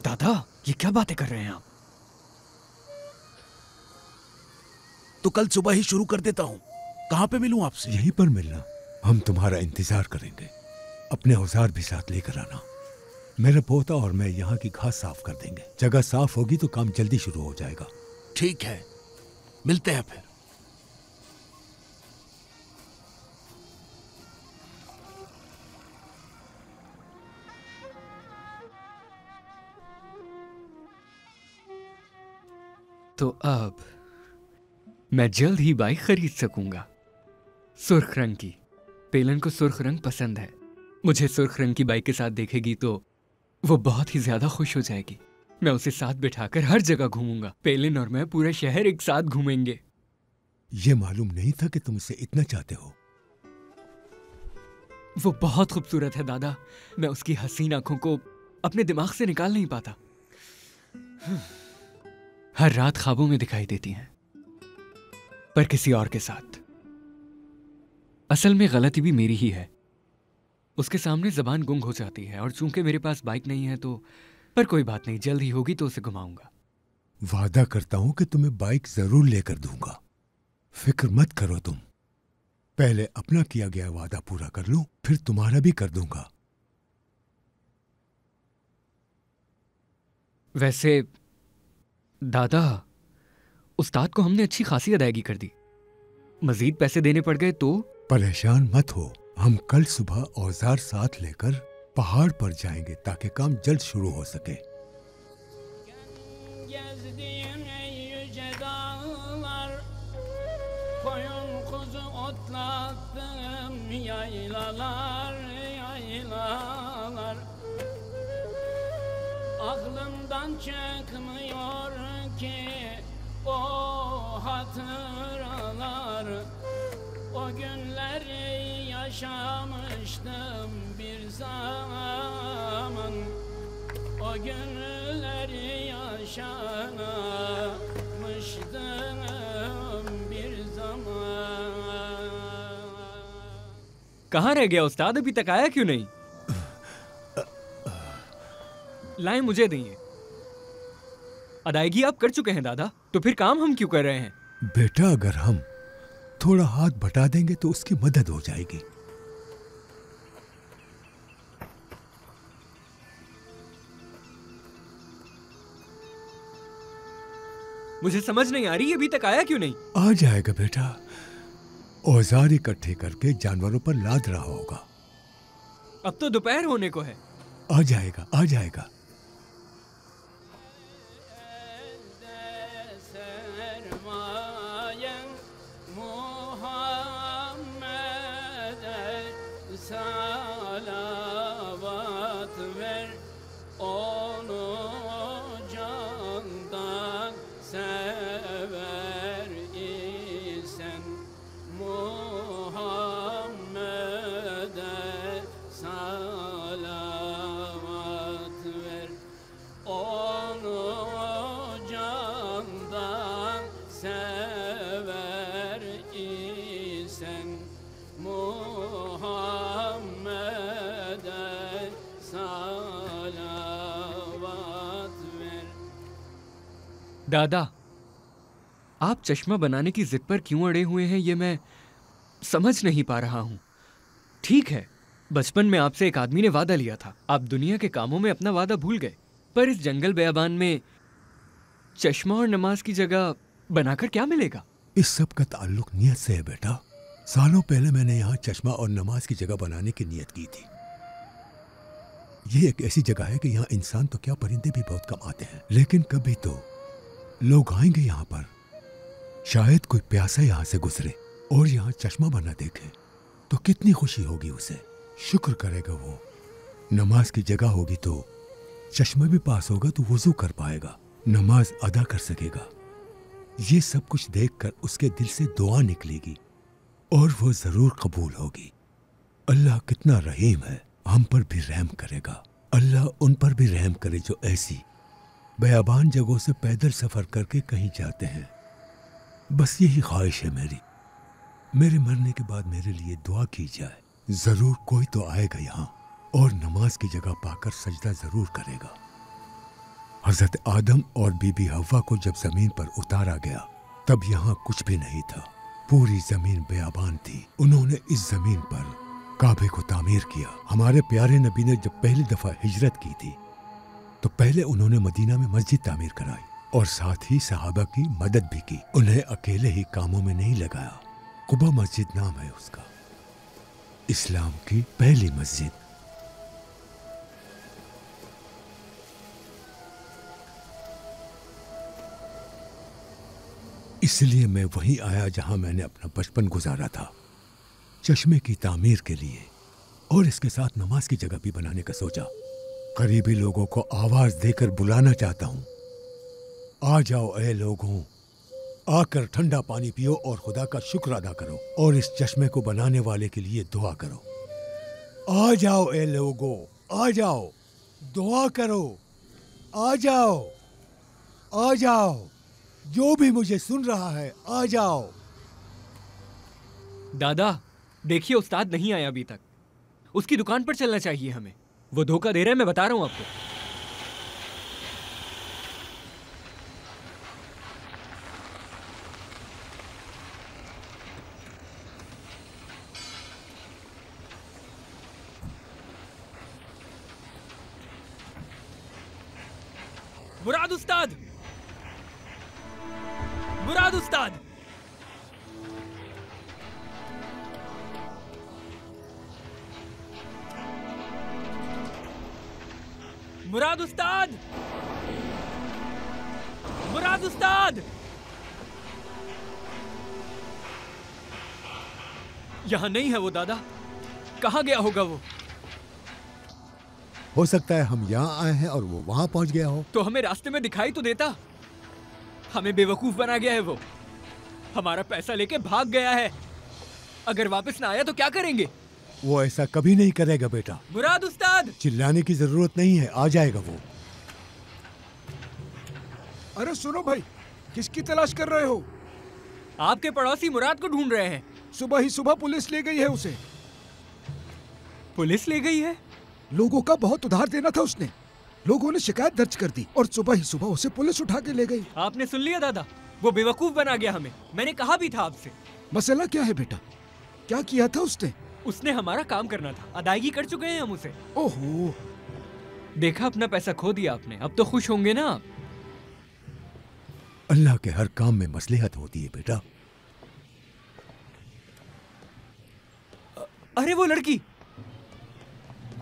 दादा, ये क्या बातें कर रहे हैं आप? तो कल सुबह ही शुरू कर देता हूं। कहां पे मिलूं आपसे? यहीं पर मिलना, हम तुम्हारा इंतजार करेंगे। अपने औजार भी साथ लेकर आना। मेरा पोता और मैं यहाँ की घास साफ कर देंगे। जगह साफ होगी तो काम जल्दी शुरू हो जाएगा। ठीक है, मिलते हैं फिर। तो अब मैं जल्द ही बाइक खरीद सकूंगा, सुर्ख रंग की। पेलन को सुर्ख रंग पसंद है। मुझे सुर्ख रंग की बाइक के साथ देखेगी तो वो बहुत ही ज्यादा खुश हो जाएगी। मैं उसे साथ बिठाकर हर जगह घूमूंगा। पेलिन और मैं पूरा शहर एक साथ घूमेंगे। ये मालूम नहीं था कि तुम उसे इतना चाहते हो। वो बहुत खूबसूरत है दादा, मैं उसकी हसीन आंखों को अपने दिमाग से निकाल नहीं पाता। हर रात ख्वाबों में दिखाई देती हैं, पर किसी और के साथ। असल में गलती भी मेरी ही है। उसके सामने जबान गुंग हो जाती है, और चूंकि मेरे पास बाइक नहीं है तो, पर कोई बात नहीं, जल्द ही होगी तो उसे घुमाऊंगा। वादा करता हूं कि तुम्हें बाइक जरूर लेकर दूंगा। फिक्र मत करो तुम। पहले अपना किया गया वादा पूरा कर लूं, फिर तुम्हारा भी कर दूंगा। वैसे दादा, उस्ताद को हमने अच्छी खासी अदायगी कर दी। मजीद पैसे देने पड़ गए तो? परेशान मत हो, हम कल सुबह औजार साथ लेकर पहाड़ पर जाएंगे ताकि काम जल्द शुरू हो सके। Gezdiğim ey yüce dağlar, koyun kuzu otlattım yaylalar, yaylalar. Aklımdan çıkmıyor ki o hatıralar. O günleri yaşamıştım bir zaman. O günleri yaşamıştım bir zaman. कहाँ रह गया उस्ताद? अभी तक आया क्यों नहीं? लाएं मुझे देंगे। अदायगी आप कर चुके हैं दादा, तो फिर काम हम क्यों कर रहे हैं? बेटा, अगर हम थोड़ा हाथ बटा देंगे तो उसकी मदद हो जाएगी। मुझे समझ नहीं आ रही अभी तक आया क्यों नहीं? आ जाएगा बेटा, औजार इकट्ठे करके जानवरों पर लाद रहा होगा। अब तो दोपहर होने को है। आ जाएगा, आ जाएगा। Sermayem Muhammed'e salavat ver, onu candan sever isen. Muhammed'e salavat ver, onu candan sever isen. Muhammed'e salavat ver. दादा, आप चश्मा बनाने की जिद पर क्यों अड़े हुए हैं ये मैं समझ नहीं पा रहा हूँ। ठीक है, बचपन में आपसे एक आदमी ने वादा लिया था, आप दुनिया के कामों में अपना वादा भूल गए, पर इस जंगल बेयाबान में चश्मा और नमाज की जगह बनाकर क्या मिलेगा? इस सब का ताल्लुक नियत से है बेटा। सालों पहले मैंने यहाँ चश्मा और नमाज की जगह बनाने की नियत की थी। ये एक ऐसी जगह है कि यहाँ इंसान तो क्या परिंदे भी बहुत कम आते हैं, लेकिन कभी तो लोग आएंगे यहाँ पर। शायद कोई प्यासा यहाँ से गुजरे और यहाँ चश्मा बना देखे तो कितनी खुशी होगी उसे। शुक्र करेगा वो। नमाज की जगह होगी तो चश्मा भी पास होगा तो वुजू कर पाएगा, नमाज अदा कर सकेगा। ये सब कुछ देखकर उसके दिल से दुआ निकलेगी और वो जरूर कबूल होगी। अल्लाह कितना रहीम है, हम पर भी रहम करेगा। अल्लाह उन पर भी रहम करे जो ऐसी बेयाबान जगहों से पैदल सफर करके कहीं जाते हैं। बस यही ख्वाहिश है मेरी, मेरे मरने के बाद मेरे लिए दुआ की जाए। जरूर कोई तो आएगा यहाँ और नमाज की जगह पाकर सजदा जरूर करेगा। हजरत आदम और बीबी हव्वा को जब जमीन पर उतारा गया तब यहाँ कुछ भी नहीं था, पूरी जमीन बेयाबान थी। उन्होंने इस जमीन पर काबे को तामीर किया। हमारे प्यारे नबी ने जब पहली दफा हिजरत की थी तो पहले उन्होंने मदीना में मस्जिद तामीर कराई और साथ ही सहाबा की मदद भी की। उन्हें अकेले ही कामों में नहीं लगाया। कुबा मस्जिद नाम है उसका, इस्लाम की पहली मस्जिद। इसलिए मैं वहीं आया जहां मैंने अपना बचपन गुजारा था, चश्मे की तामीर के लिए, और इसके साथ नमाज की जगह भी बनाने का सोचा। करीबी लोगों को आवाज देकर बुलाना चाहता हूं। आ जाओ ऐ लोगों, आकर ठंडा पानी पियो और खुदा का शुक्र अदा करो और इस चश्मे को बनाने वाले के लिए दुआ करो। आ जाओ ऐ लोगों, आ जाओ, दुआ करो, आ जाओ, आ जाओ, जो भी मुझे सुन रहा है आ जाओ। दादा देखिए, उस्ताद नहीं आया अभी तक। उसकी दुकान पर चलना चाहिए हमें। वो धोखा दे रहा है, मैं बता रहा हूं आपको। मुराद उस्ताद, मुराद उस्ताद, मुराद उस्ताद! मुराद उस्ताद! यहाँ नहीं है वो दादा। कहाँ गया होगा वो? हो सकता है हम यहाँ आए हैं और वो वहाँ पहुँच गया हो। तो हमें रास्ते में दिखाई तो देता। हमें बेवकूफ बना गया है वो। हमारा पैसा लेके भाग गया है। अगर वापस ना आया तो क्या करेंगे? वो ऐसा कभी नहीं करेगा बेटा। मुराद उस्ताद! चिल्लाने की जरूरत नहीं है, आ जाएगा वो। अरे सुनो भाई, किसकी तलाश कर रहे हो? आपके पड़ोसी मुराद को ढूंढ रहे हैं। सुबह ही सुबह पुलिस ले गई है उसे। पुलिस ले गई है? लोगों का बहुत उधार देना था उसने। लोगों ने शिकायत दर्ज कर दी और सुबह ही सुबह उसे पुलिस उठा के ले गई। आपने सुन लिया दादा? वो बेवकूफ बना गया हमें। मैंने कहा भी था आपसे। मसला क्या है बेटा? क्या किया था उसने? उसने हमारा काम करना था। अदायगी कर चुके हैं हम उसे। ओहो, देखा, अपना पैसा खो दिया आपने। अब तो खुश होंगे ना आप? अल्लाह के हर काम में मसलिहत होती है बेटा। अरे वो लड़की!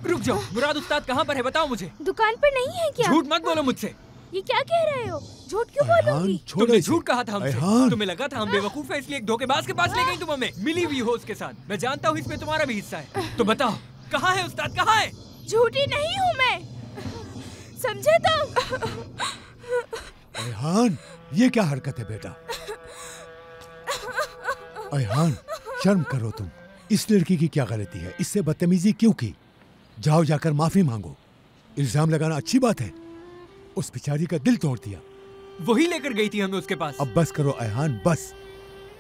रुक जाओ, मुराद उस्ताद कहाँ पर है बताओ मुझे। दुकान पर नहीं है क्या? झूठ मत बोलो मुझसे। ये क्या कह रहे हो? झूठ क्यों बोलूंगी? तुमने झूठ कहा था हमसे। तुम्हें लगा था हम बेवकूफ हैं, इसलिए एक धोखेबाज के पास ले गई तुम हमें। मिली हुई हो उसके साथ। मैं जानता हूँ इसमें तुम्हारा भी हिस्सा है। तो बताओ कहाँ है उस्ताद, कहाँ है? झूठी नहीं हूँ मैं, समझे तुम? अयहान, ये क्या हरकत है बेटा? अयहान, शर्म करो तुम। इस लड़की की क्या गलती है? इससे बदतमीजी क्यों की? जाओ जाकर माफी मांगो। इल्जाम लगाना अच्छी बात है। उस बेचारी का दिल तोड़ दिया। वही लेकर गई थी हमें उसके पास। अब बस करो अयहान, बस।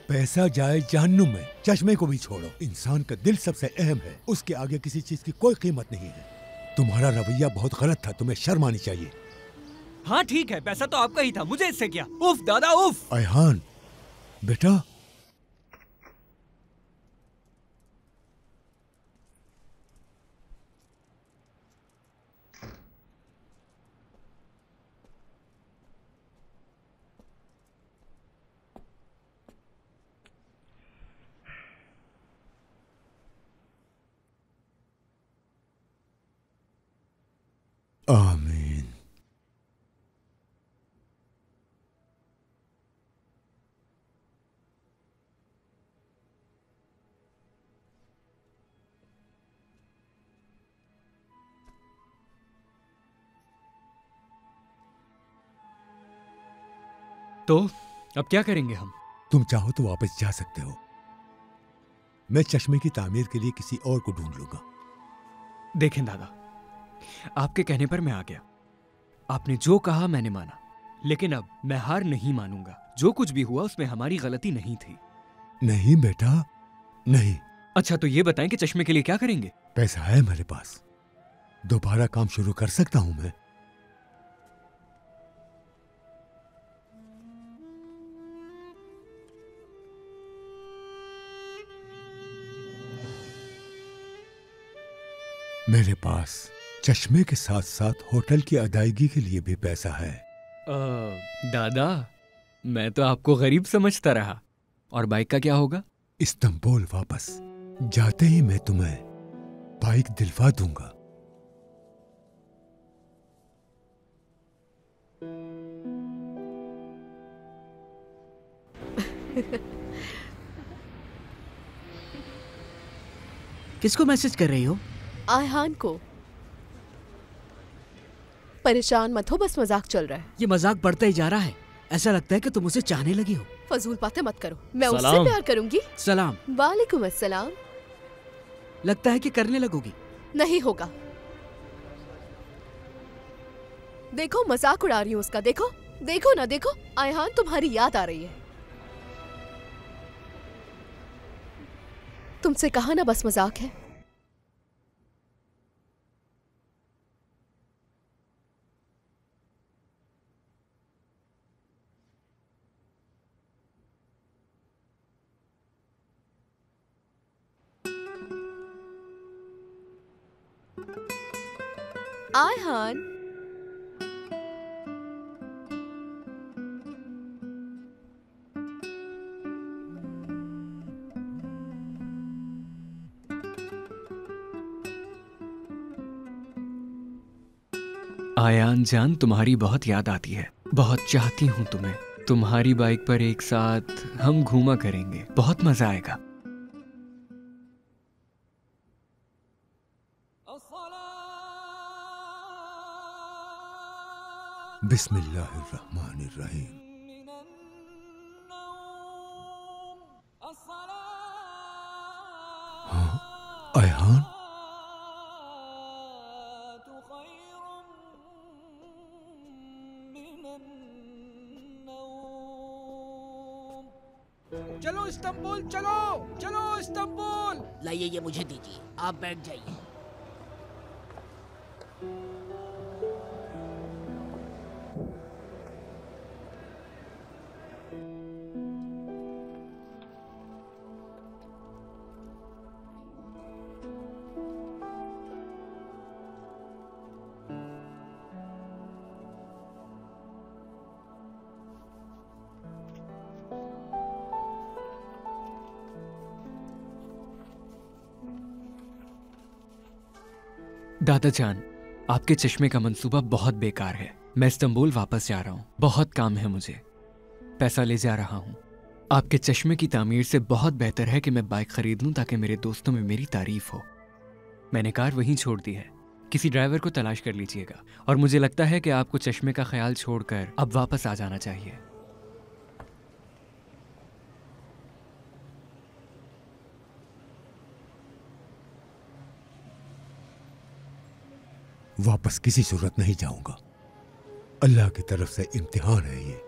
पैसा जाए जहन्नुम में, चश्मे को भी छोड़ो। इंसान का दिल सबसे अहम है, उसके आगे किसी चीज की कोई कीमत नहीं है। तुम्हारा रवैया बहुत गलत था, तुम्हें शर्म आनी चाहिए। हाँ ठीक है, पैसा तो आपका ही था, मुझे इससे क्या? उफ दादा उफ। अयहान बेटा, आमीन। तो अब क्या करेंगे हम? तुम चाहो तो वापस जा सकते हो। मैं चश्मे की तामीर के लिए किसी और को ढूंढ लूंगा। देखें दादा, आपके कहने पर मैं आ गया। आपने जो कहा मैंने माना, लेकिन अब मैं हार नहीं मानूंगा। जो कुछ भी हुआ उसमें हमारी गलती नहीं थी। नहीं बेटा, नहीं। अच्छा तो ये बताएं कि चश्मे के लिए क्या करेंगे? पैसा है मेरे पास, दोबारा काम शुरू कर सकता हूं मैं। मेरे पास चश्मे के साथ साथ होटल की अदायगी के लिए भी पैसा है। दादा, मैं तो आपको गरीब समझता रहा। और बाइक का क्या होगा? इस्तांबुल वापस जाते ही मैं तुम्हें बाइक दिलवा दूंगा। किसको मैसेज कर रही हो? आयहान को। परेशान मत हो, बस मजाक चल रहा है। ये मजाक बढ़ता ही जा रहा है। ऐसा लगता है कि तुम उसे चाहने लगी हो। फजूल बातें मत करो, मैं उससे सलाम। प्यार करूंगी। सलाम। वालेकुम अस्सलाम। लगता है कि करने लगोगी। नहीं होगा। देखो मजाक उड़ा रही हूँ उसका। देखो देखो ना, देखो आयहान तुम्हारी याद आ रही है। तुमसे कहा ना बस मजाक है। आयहान, आयान जान, तुम्हारी बहुत याद आती है। बहुत चाहती हूँ तुम्हें। तुम्हारी बाइक पर एक साथ हम घूमा करेंगे, बहुत मजा आएगा। बिस्मिल्लाहिर्रहमानिर्रहीम। हाँ, आयान, चलो इस्तांबुल, चलो चलो इस्तांबुल। लाइए, ये मुझे दीजिए, आप बैठ जाइए। दादा जान, आपके चश्मे का मंसूबा बहुत बेकार है। मैं इस्तांबुल वापस जा रहा हूँ, बहुत काम है मुझे। पैसा ले जा रहा हूँ। आपके चश्मे की तामीर से बहुत बेहतर है कि मैं बाइक खरीद लूँ ताकि मेरे दोस्तों में मेरी तारीफ हो। मैंने कार वहीं छोड़ दी है, किसी ड्राइवर को तलाश कर लीजिएगा। और मुझे लगता है कि आपको चश्मे का ख्याल छोड़कर अब वापस आ जाना चाहिए। वापस किसी सूरत नहीं जाऊंगा। अल्लाह की तरफ से इम्तिहान है ये।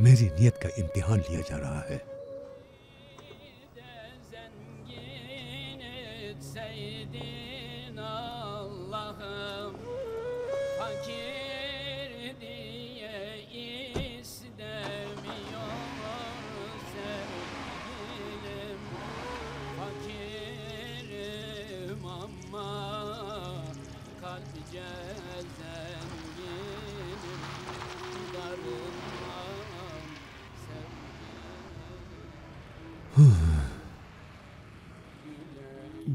मेरी नियत का इम्तिहान लिया जा रहा है।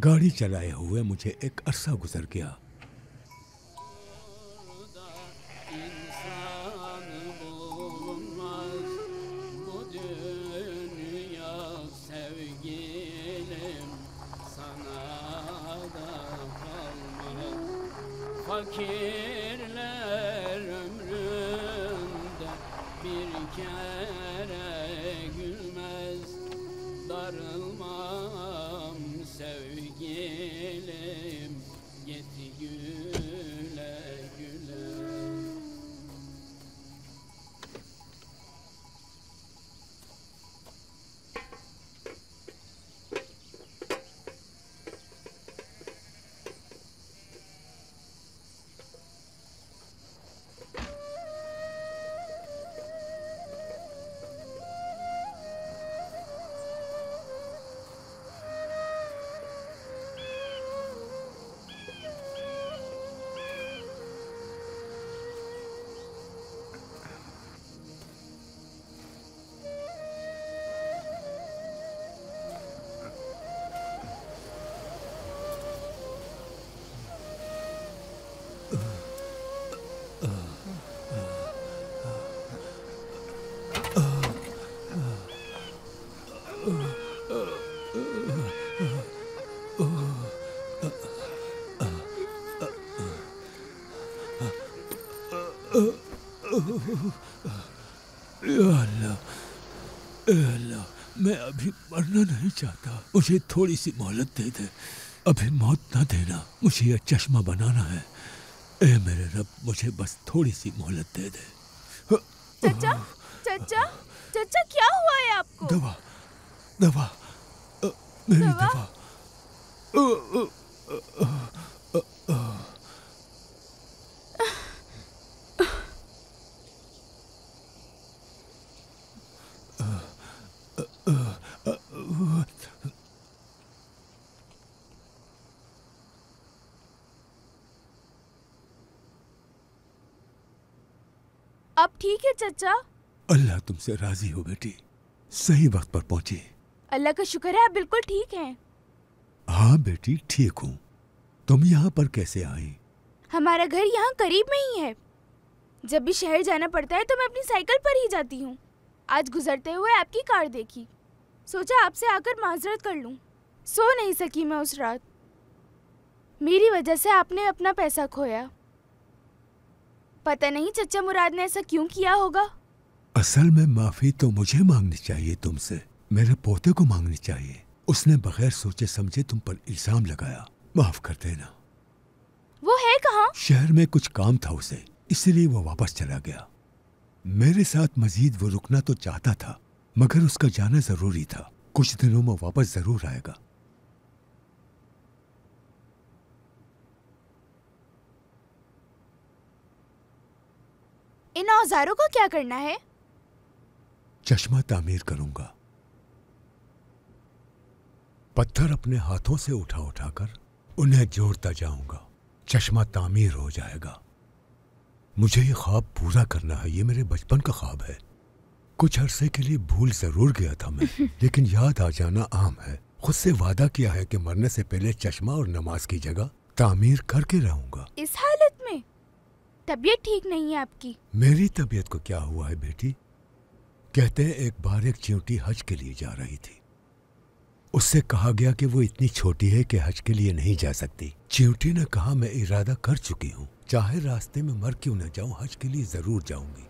गाड़ी चलाए हुए मुझे एक अरसा गुजर गया। Fakirler ömründe bir kere gülmez, darılmam sevgilim, git güle güle. अल्लाह, मैं अभी मरना नहीं चाहता। मुझे थोड़ी सी मोहलत दे दे। अभी मौत ना देना। मुझे यह चश्मा बनाना है। ए मेरे रब, मुझे बस थोड़ी सी मोहलत दे दे। चाचा, चाचा, चाचा, क्या हुआ है आपको? दवा, दवा, मेरी दवा। अब ठीक है चाचा? अल्लाह तुमसे राजी हो बेटी, सही वक्त पर पहुंची। अल्लाह का शुक्र है, आप बिल्कुल ठीक हैं। हाँ बेटी, ठीक हूँ। तुम यहाँ पर कैसे आई? हमारा घर यहाँ करीब में ही है। जब भी शहर जाना पड़ता है तो मैं अपनी साइकिल पर ही जाती हूँ। आज गुजरते हुए आपकी कार देखी, सोचा आपसे आकर माजरत कर लूँ। सो नहीं सकी मैं उस रात। मेरी वजह से आपने अपना पैसा खोया। पता नहीं चचा मुराद ने ऐसा क्यों किया होगा। असल में माफी तो मुझे मांगनी चाहिए तुमसे, मेरे पोते को मांगनी चाहिए। उसने बगैर सोचे समझे तुम पर इल्जाम लगाया, माफ कर देना। वो है कहाँ? शहर में कुछ काम था उसे, इसलिए वो वापस चला गया। मेरे साथ मजीद वो रुकना तो चाहता था, मगर उसका जाना जरूरी था। कुछ दिनों में वापस जरूर आएगा। इन औजारों को क्या करना है? चश्मा तामीर करूंगा। पत्थर अपने हाथों से उठा उठाकर उन्हें जोड़ता जाऊंगा। चश्मा तामीर हो जाएगा। मुझे ये ख्वाब पूरा करना है, ये मेरे बचपन का ख्वाब है। कुछ अरसे के लिए भूल जरूर गया था मैं, लेकिन याद आ जाना आम है। खुद से वादा किया है कि मरने से पहले चश्मा और नमाज की जगह तामीर करके रहूंगा। इस हालत में? तबीयत ठीक नहीं है आपकी? मेरी तबीयत को क्या हुआ है बेटी? कहते हैं एक बार एक चींटी हज के लिए जा रही थी। उससे कहा गया कि वो इतनी छोटी है कि हज के लिए नहीं जा सकती। चींटी ने कहा मैं इरादा कर चुकी हूँ, चाहे रास्ते में मर क्यों न जाऊं, हज के लिए जरूर जाऊंगी।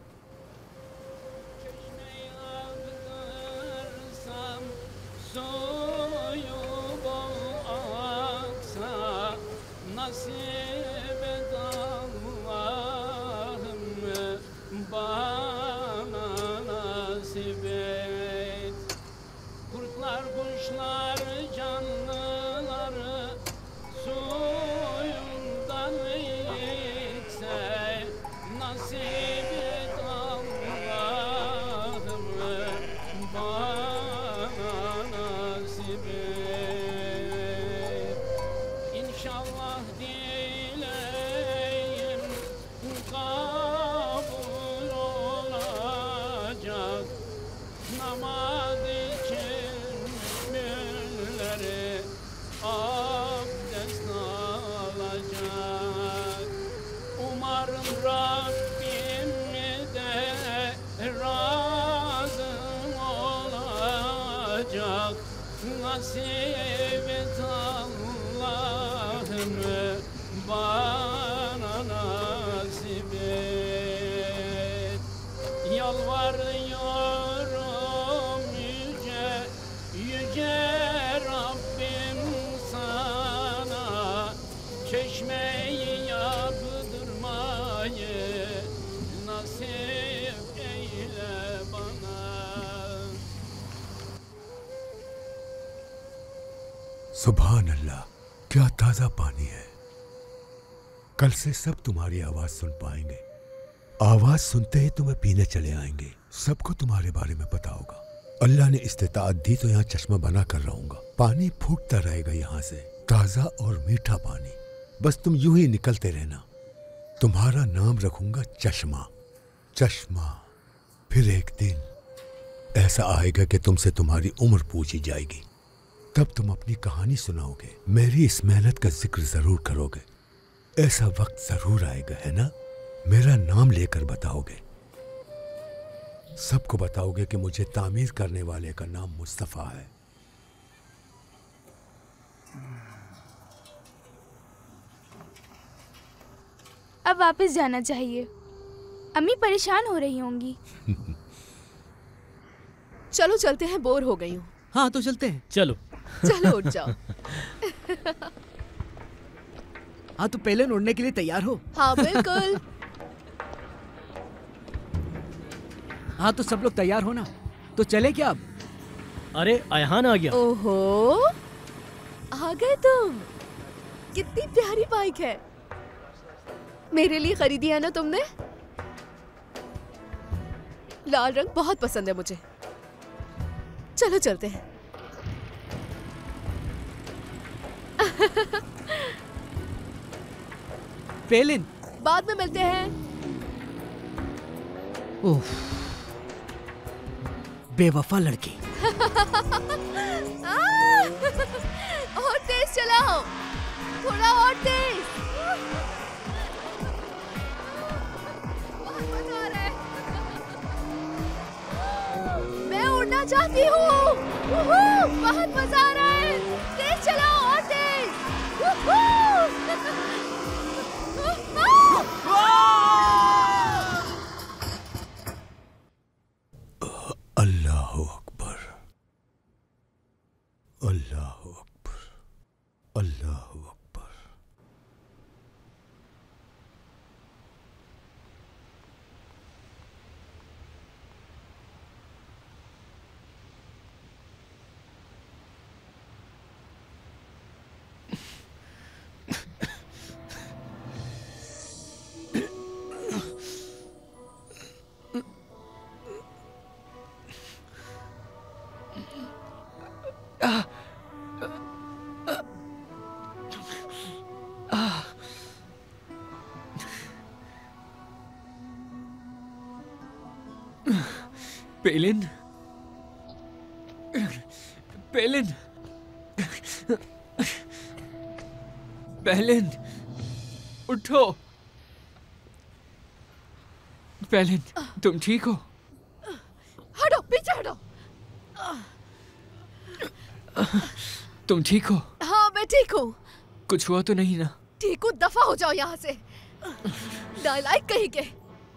सुभान अल्लाह, क्या ताजा पानी है। कल से सब तुम्हारी आवाज सुन पाएंगे। आवाज सुनते ही तुम्हें पीने चले आएंगे। सबको तुम्हारे बारे में पता होगा। अल्लाह ने इस्तिताअत दी तो यहाँ चश्मा बना कर रहूंगा। पानी फूटता रहेगा यहाँ से, ताजा और मीठा पानी। बस तुम यूं ही निकलते रहना। तुम्हारा नाम रखूंगा चश्मा। चश्मा। फिर एक दिन ऐसा आएगा कि तुमसे तुम्हारी उम्र पूछी जाएगी। तब तुम अपनी कहानी सुनाओगे, मेरी इस मेहनत का जिक्र जरूर करोगे। ऐसा वक्त जरूर आएगा, है ना? मेरा नाम लेकर बताओगे। सबको बताओगे कि मुझे तामीर करने वाले का नाम मुस्तफा है। अब वापस जाना चाहिए। अम्मी परेशान हो रही होंगी। चलो चलते हैं, बोर हो गई हूँ। हाँ तो चलते हैं। चलो चलो उठ जाओ। हाँ तो पहले उड़ने के लिए तैयार हो? हाँ बिल्कुल। हाँ तो सब लोग तैयार हो ना, तो चले क्या अब? अरे अयहान आ गया। ओहो, आ गए तुम। कितनी प्यारी बाइक है। मेरे लिए खरीदी है ना तुमने? लाल रंग बहुत पसंद है मुझे। चलो चलते हैं। पेलिन, बाद में मिलते हैं। ओह, बेवफा लड़की। और तेज चलाओ, थोड़ा और तेज। उड़ना चाहती हूँ। बहुत मजा आ रहा है। तेज चलाओ और तेज। अल्लाह अकबर, अल्लाह अकबर, अल्लाह अकबर। पेलिन, पेलिन, पेलिन, उठो। पेलिन, तुम ठीक हो? हटो, पीछे हटो। तुम ठीक हो? हाँ, मैं ठीक हूँ। कुछ हुआ तो नहीं ना? ठीक हूँ, दफा हो जाओ यहाँ से। नालायक कहीं के।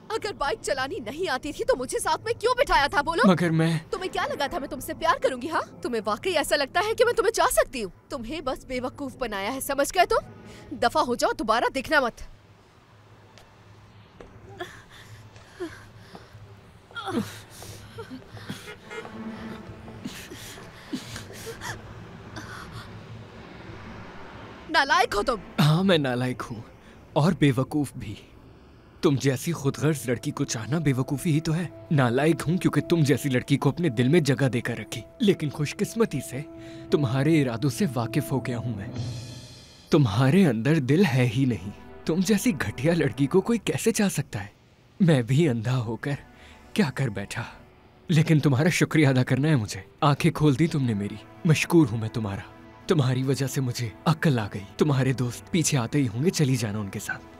अगर बाइक चलानी नहीं आती थी तो मुझे साथ में क्यों बिठाया था, बोलो? मगर मैं... तुम्हें क्या लगा था मैं तुमसे प्यार करूंगी? हाँ, तुम्हें वाकई ऐसा लगता है कि मैं तुम्हें चाह सकती हूँ? तुम्हें बस बेवकूफ बनाया है, समझ गए तुम? दफा हो जाओ, दोबारा दिखना मत। नालायक हो तुम। हाँ, मैं नालायक हूँ और बेवकूफ भी। तुम जैसी खुदगर्ज लड़की को चाहना बेवकूफी ही तो है। नालायक हूँ क्योंकि तुम जैसी लड़की को अपने दिल में जगह देकर रखी, लेकिन खुशकिस्मती से तुम्हारे इरादों से वाकिफ हो गया हूँ मैं। तुम्हारे अंदर दिल है ही नहीं। तुम जैसी घटिया लड़की को कोई कैसे चाह सकता है? मैं भी अंधा होकर क्या कर बैठा, लेकिन तुम्हारा शुक्रिया अदा करना है मुझे। आंखें खोल दी तुमने मेरी, मशकूर हूँ मैं तुम्हारा। तुम्हारी वजह से मुझे अक्ल आ गई। तुम्हारे दोस्त पीछे आते ही होंगे, चली जाना उनके साथ।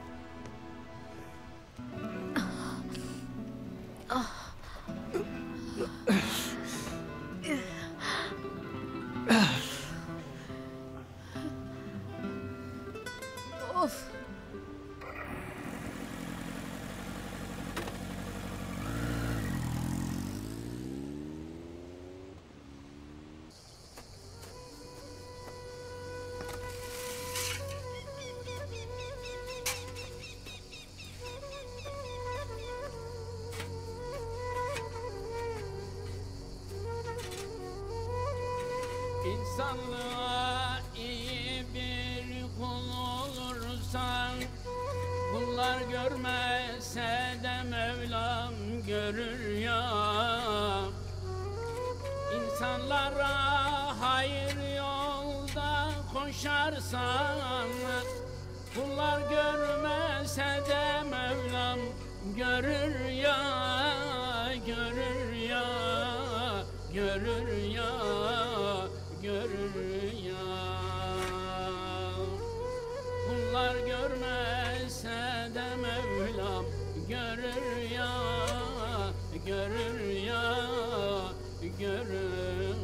İnsanlığa iyi bir kul olursan, kullar görmese de Mevlam görür ya. İnsanlara hayır yolda koşarsan, kullar görmese de Mevlam görür ya, görür ya, görür ya. Görür ya. Kullar görmese de Mevlam görür ya, görür ya, görür.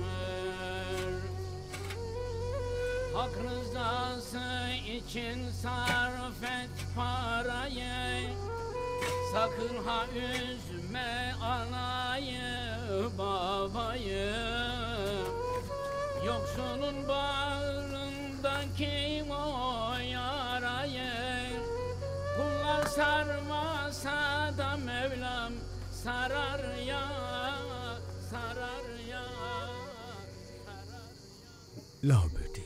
Hak rızası için sarf et parayı, sakın ha üzme anayı babayı. Yoksulun bağrındaki o yarayı, kullar sarmasa da Mevlam sarar ya, sarar ya, sarar ya. लाओ बेटी।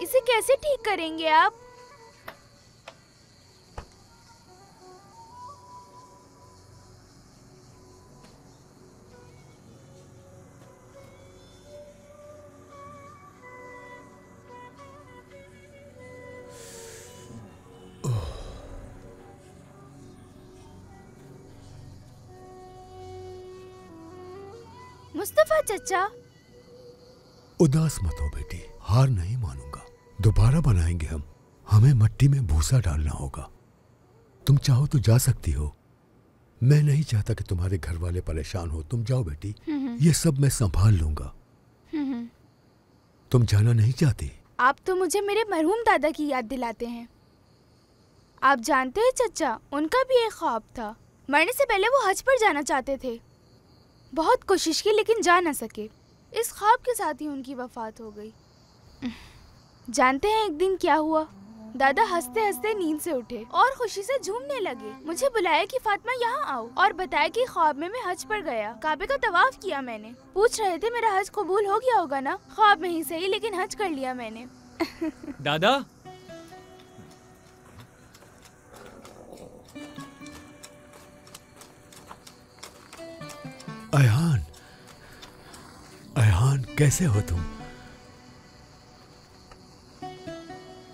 इसे कैसे ठीक करेंगे आप? मुस्तफा चचा। उदास मत हो बेटी, हार नहीं मानूंगा। दोबारा बनाएंगे हम। हमें मिट्टी में भूसा डालना होगा। तुम चाहो तो जा सकती हो। मैं नहीं चाहता कि तुम्हारे घर वाले परेशान हो। तुम जाओ बेटी, ये सब मैं संभाल लूंगा। तुम जाना नहीं चाहती? आप तो मुझे मेरे मरहूम दादा की याद दिलाते हैं। आप जानते हैं चचा, उनका भी एक ख्वाब था। मरने से पहले वो हज पर जाना चाहते थे। बहुत कोशिश की लेकिन जा न सके। इस ख्वाब के साथ ही उनकी वफात हो गई। जानते हैं एक दिन क्या हुआ? दादा हंसते हंसते नींद से उठे और खुशी से झूमने लगे। मुझे बुलाया कि फातिमा यहाँ आओ और बताया कि ख्वाब में मैं हज पर गया। काबे का तवाफ किया मैंने। पूछ रहे थे मेरा हज कबूल हो गया होगा ना? ख्वाब में ही सही लेकिन हज कर लिया मैंने। दादा, अयहान, अयहान कैसे हो तुम?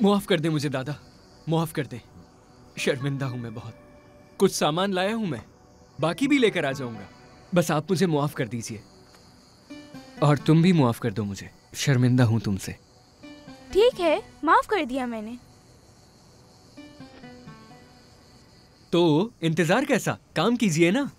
माफ कर दे मुझे दादा, माफ कर दे। शर्मिंदा हूं मैं बहुत। कुछ सामान लाया हूं मैं, बाकी भी लेकर आ जाऊंगा। बस आप मुझे माफ कर दीजिए और तुम भी माफ कर दो मुझे। शर्मिंदा हूं तुमसे। ठीक है, माफ कर दिया मैंने। तो इंतजार कैसा? काम कीजिए ना।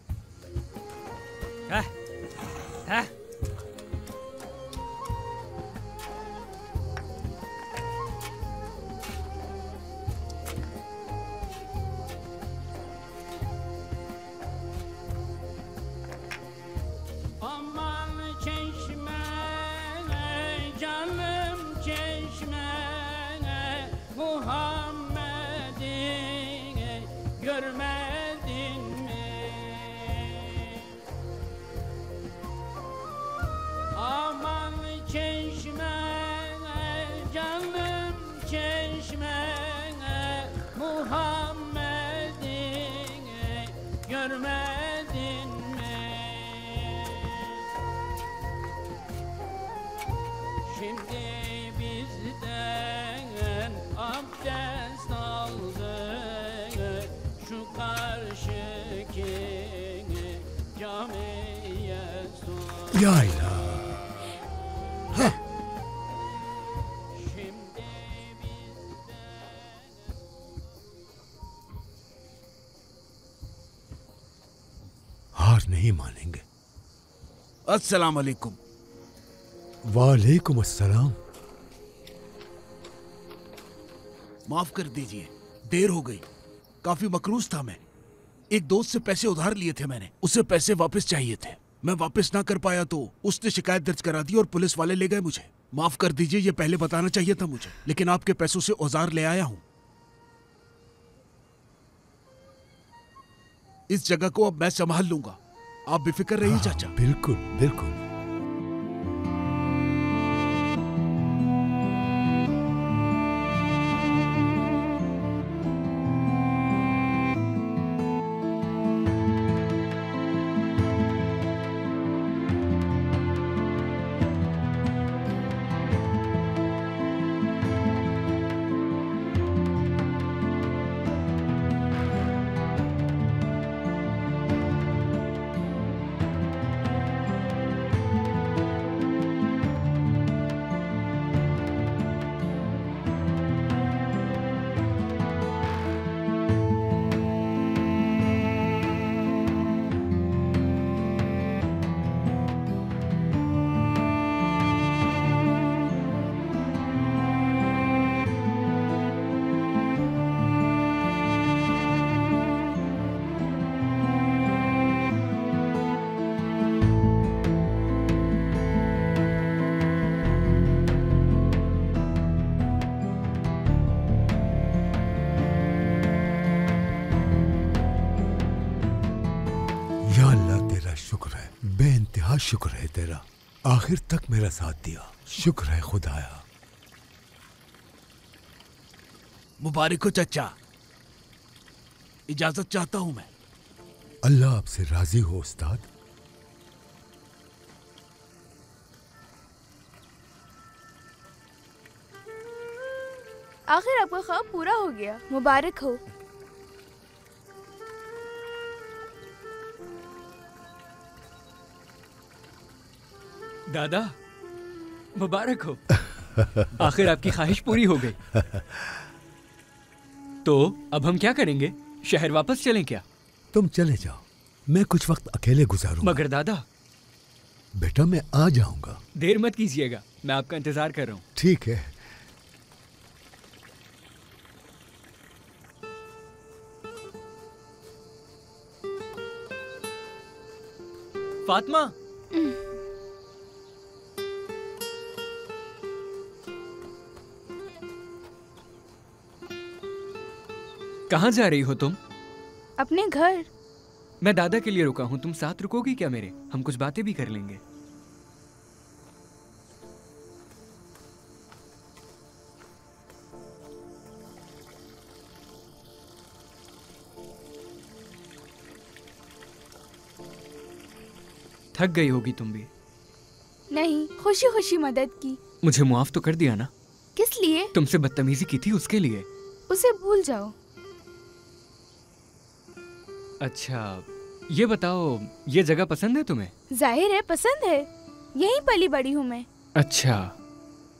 या इलाह। हार नहीं मानेंगे। अस्सलाम वालेकुम। वालेकुम अस्सलाम। माफ कर दीजिए, देर हो गई। काफी मकरूज था मैं। एक दोस्त से पैसे उधार लिए थे मैंने, उसे पैसे वापस चाहिए थे। मैं वापस ना कर पाया तो उसने शिकायत दर्ज करा दी और पुलिस वाले ले गए मुझे। माफ कर दीजिए, ये पहले बताना चाहिए था मुझे, लेकिन आपके पैसों से औजार ले आया हूं। इस जगह को अब मैं संभाल लूंगा, आप बेफिक्र रहिए चाचा। बिल्कुल बिल्कुल। शुक्र है तेरा, आखिर तक मेरा साथ दिया। शुक्र है खुदाया। मुबारक हो चचा। इजाजत चाहता हूं मैं। अल्लाह आपसे राजी हो उस्ताद। आखिर आपका ख्वाब पूरा हो गया, मुबारक हो। दादा मुबारक हो। आखिर आपकी ख्वाहिश पूरी हो गई। तो अब हम क्या करेंगे? शहर वापस चलें क्या? तुम चले जाओ, मैं कुछ वक्त अकेले गुजारूंगा। मगर दादा। बेटा मैं आ जाऊंगा। देर मत कीजिएगा, मैं आपका इंतजार कर रहा हूँ। ठीक है। फातिमा। कहाँ जा रही हो तुम? अपने घर। मैं दादा के लिए रुका हूँ, तुम साथ रुकोगी क्या मेरे? हम कुछ बातें भी कर लेंगे। थक गई होगी तुम भी। नहीं, खुशी खुशी मदद की। मुझे मुआफ तो कर दिया ना? किस लिए? तुमसे बदतमीजी की थी उसके लिए। उसे भूल जाओ। अच्छा ये बताओ, ये जगह पसंद है तुम्हें? जाहिर है पसंद है, यहीं पली बड़ी हूँ मैं। अच्छा,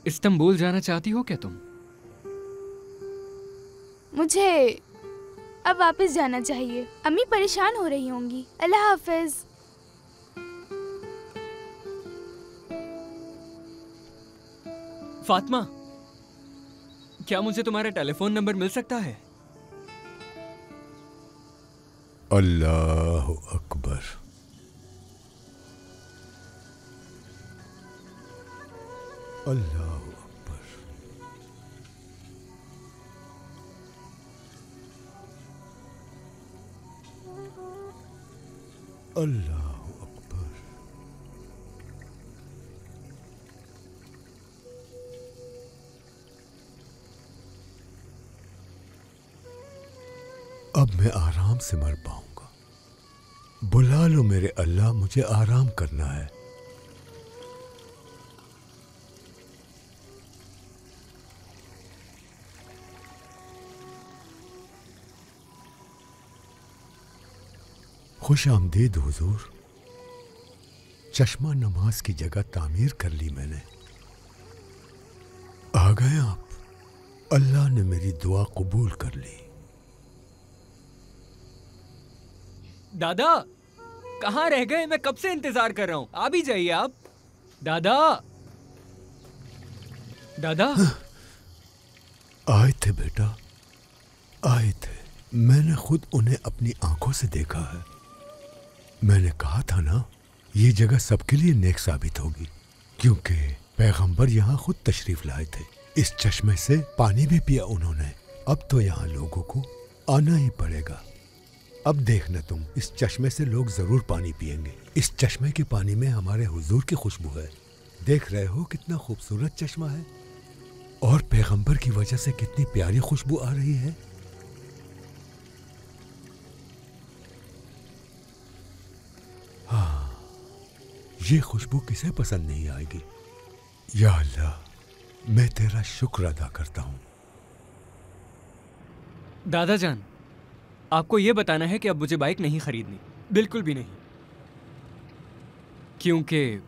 इस्तांबुल जाना चाहती हो क्या तुम? मुझे अब वापस जाना चाहिए, अम्मी परेशान हो रही होंगी। अल्लाह हाफिज। फातिमा, क्या मुझे तुम्हारा टेलीफोन नंबर मिल सकता है? अल्लाह अकबर। अल्लाह अकबर। अल्लाह अकबर। अब मैं आराम से मर पाऊंगा। बुला लो मेरे अल्लाह, मुझे आराम करना है। खुश आमदीद हुजूर। चश्मा नमाज की जगह तामीर कर ली मैंने। आ गए आप। अल्लाह ने मेरी दुआ कबूल कर ली। दादा कहाँ रह गए? मैं कब से इंतजार कर रहा हूँ, आ भी जाइए आप। दादा। दादा। आए थे बेटा, आए थे। मैंने खुद उन्हें अपनी आंखों से देखा है। मैंने कहा था ना, ये जगह सबके लिए नेक साबित होगी, क्योंकि पैगंबर यहाँ खुद तशरीफ लाए थे। इस चश्मे से पानी भी पिया उन्होंने। अब तो यहाँ लोगों को आना ही पड़ेगा। अब देखना तुम, इस चश्मे से लोग जरूर पानी पिएंगे। इस चश्मे के पानी में हमारे हुजूर की खुशबू है। देख रहे हो कितना खूबसूरत चश्मा है, और पैगंबर की वजह से कितनी प्यारी खुशबू आ रही है। हाँ, ये खुशबू किसे पसंद नहीं आएगी। या अल्लाह, मैं तेरा शुक्र अदा करता हूँ। दादा जान, आपको यह बताना है कि अब मुझे बाइक नहीं खरीदनी, बिल्कुल भी नहीं, क्योंकि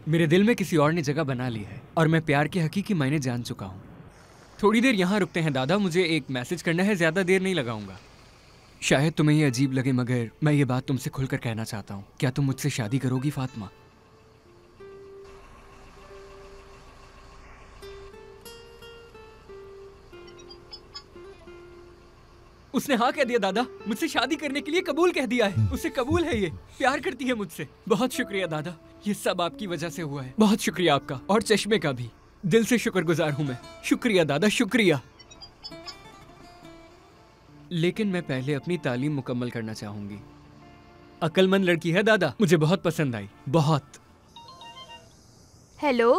मेरे दिल में किसी और ने जगह बना ली है और मैं प्यार के हकीकी मायने जान चुका हूँ। थोड़ी देर यहाँ रुकते हैं दादा, मुझे एक मैसेज करना है, ज़्यादा देर नहीं लगाऊंगा। शायद तुम्हें ये अजीब लगे, मगर मैं ये बात तुमसे खुलकर कहना चाहता हूँ। क्या तुम मुझसे शादी करोगी फातिमा? उसने हाँ कह दिया दादा, मुझसे शादी करने के लिए कबूल कह दिया है। उसे कबूल है, ये प्यार करती है मुझसे। बहुत शुक्रिया दादा, ये सब आपकी वजह से हुआ है। बहुत शुक्रिया आपका, और चश्मे का भी। दिल से शुक्रगुजार हूं मैं। शुक्रिया दादा, शुक्रिया। लेकिन मैं पहले अपनी तालीम मुकम्मल करना चाहूंगी। अक्लमंद लड़की है दादा, मुझे बहुत पसंद आई, बहुत। हेलो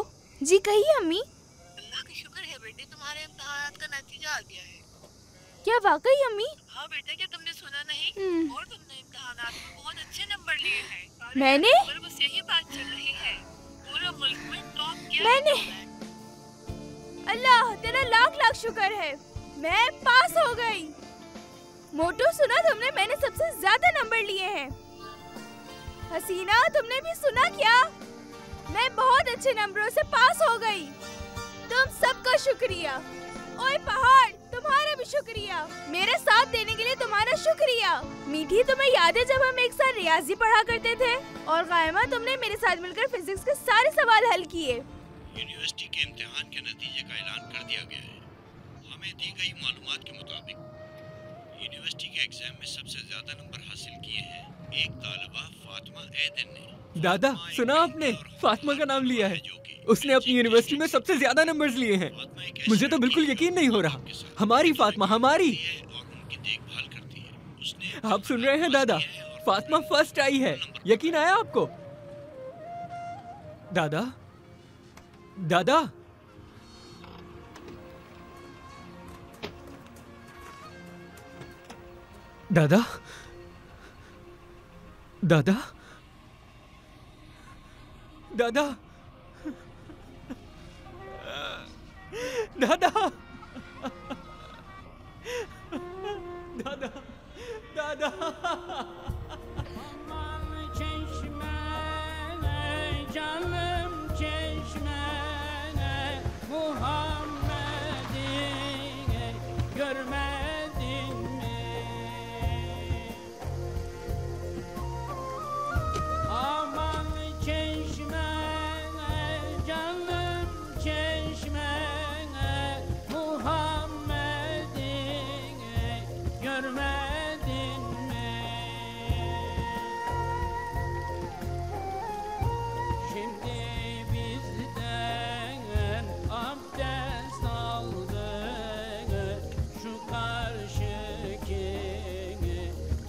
जी, कहिए अम्मी। अल्लाह का शुक्र है बेटे, तुम्हारे इम्तिहान का नतीजा आ गया है। क्या वाकई अम्मी? हाँ बेटा, क्या तुमने सुना नहीं? और तुमने इम्तिहानात में बहुत अच्छे नंबर लिए हैं। मैंने? बस यही बात चल रही है, पूरा मुल्क में टॉप किया मैंने? अल्लाह तेरा लाख लाख शुक्र है, मैं पास हो गई। मोटू सुना तुमने, मैंने सबसे ज्यादा नंबर लिए हैं। हसीना तुमने भी सुना क्या? मैं बहुत अच्छे नंबरों से पास हो गई। तुम सबका शुक्रिया। ओए पहाड़, तुम्हारा भी शुक्रिया। मेरे साथ देने के लिए तुम्हारा शुक्रिया। मीठी, तुम्हें याद है जब हम एक साथ रियाजी पढ़ा करते थे? और कायमा, तुमने मेरे साथ मिलकर फिजिक्स के सारे सवाल हल किए। यूनिवर्सिटी के इम्तिहान के नतीजे का ऐलान कर दिया गया है। हमें दी गई मालूमात के मुताबिक यूनिवर्सिटी के एग्जाम में सबसे ज्यादा नंबर हासिल किए हैं एक तालिबा फातिमा एदन ने। दादा, सुना आपने? फातिमा का नाम लिया है। उसने अपनी यूनिवर्सिटी में सबसे ज्यादा नंबर्स लिए हैं। मुझे तो बिल्कुल यकीन नहीं हो रहा। हमारी फातिमा, हमारी। आप सुन रहे हैं दादा? फातिमा फर्स्ट आई है। यकीन आया आपको? दादा, दादा, दादा, दादा, दादा, दादा, दादा, दादा। Canım çeşmene Muhammed'i görmedin mi? Aman çeşmene, canım çeşmene Muhammed'i görmedin mi? Şimdi bizden abdest aldık şu karşıki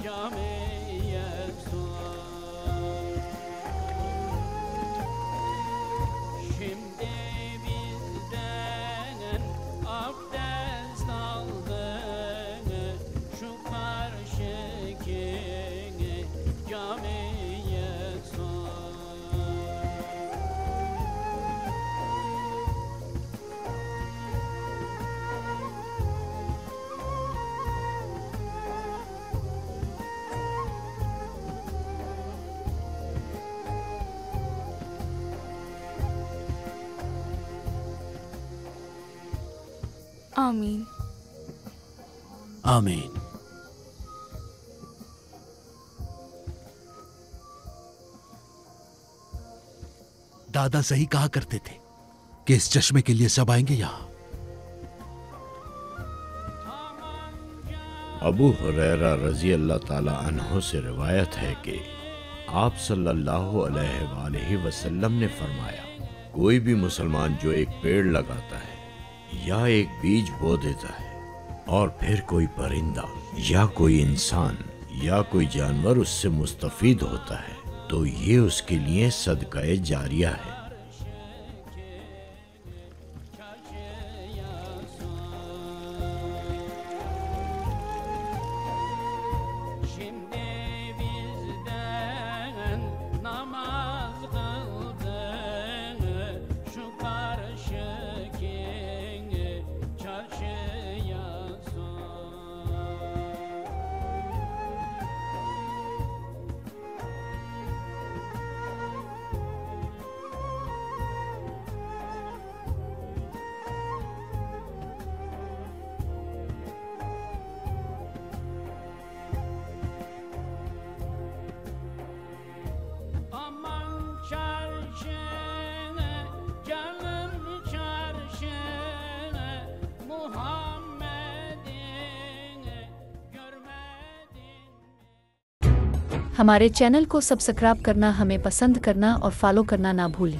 camiye sor. Şimdi bizden abdest aldık şu karşıki camiye sor. आमीन। आमीन। दादा सही कहा करते थे कि इस चश्मे के लिए सब आएंगे यहाँ। अबू हुरैरा रजी अल्लाह ताला अन्हु से रिवायत है कि आप सल्लल्लाहु अलैहि वसल्लम ने फरमाया, कोई भी मुसलमान जो एक पेड़ लगाता है या एक बीज बो देता है और फिर कोई परिंदा या कोई इंसान या कोई जानवर उससे मुस्तफीद होता है तो ये उसके लिए सदका जारिया है। हमारे चैनल को सब्सक्राइब करना, हमें पसंद करना और फॉलो करना ना भूलें।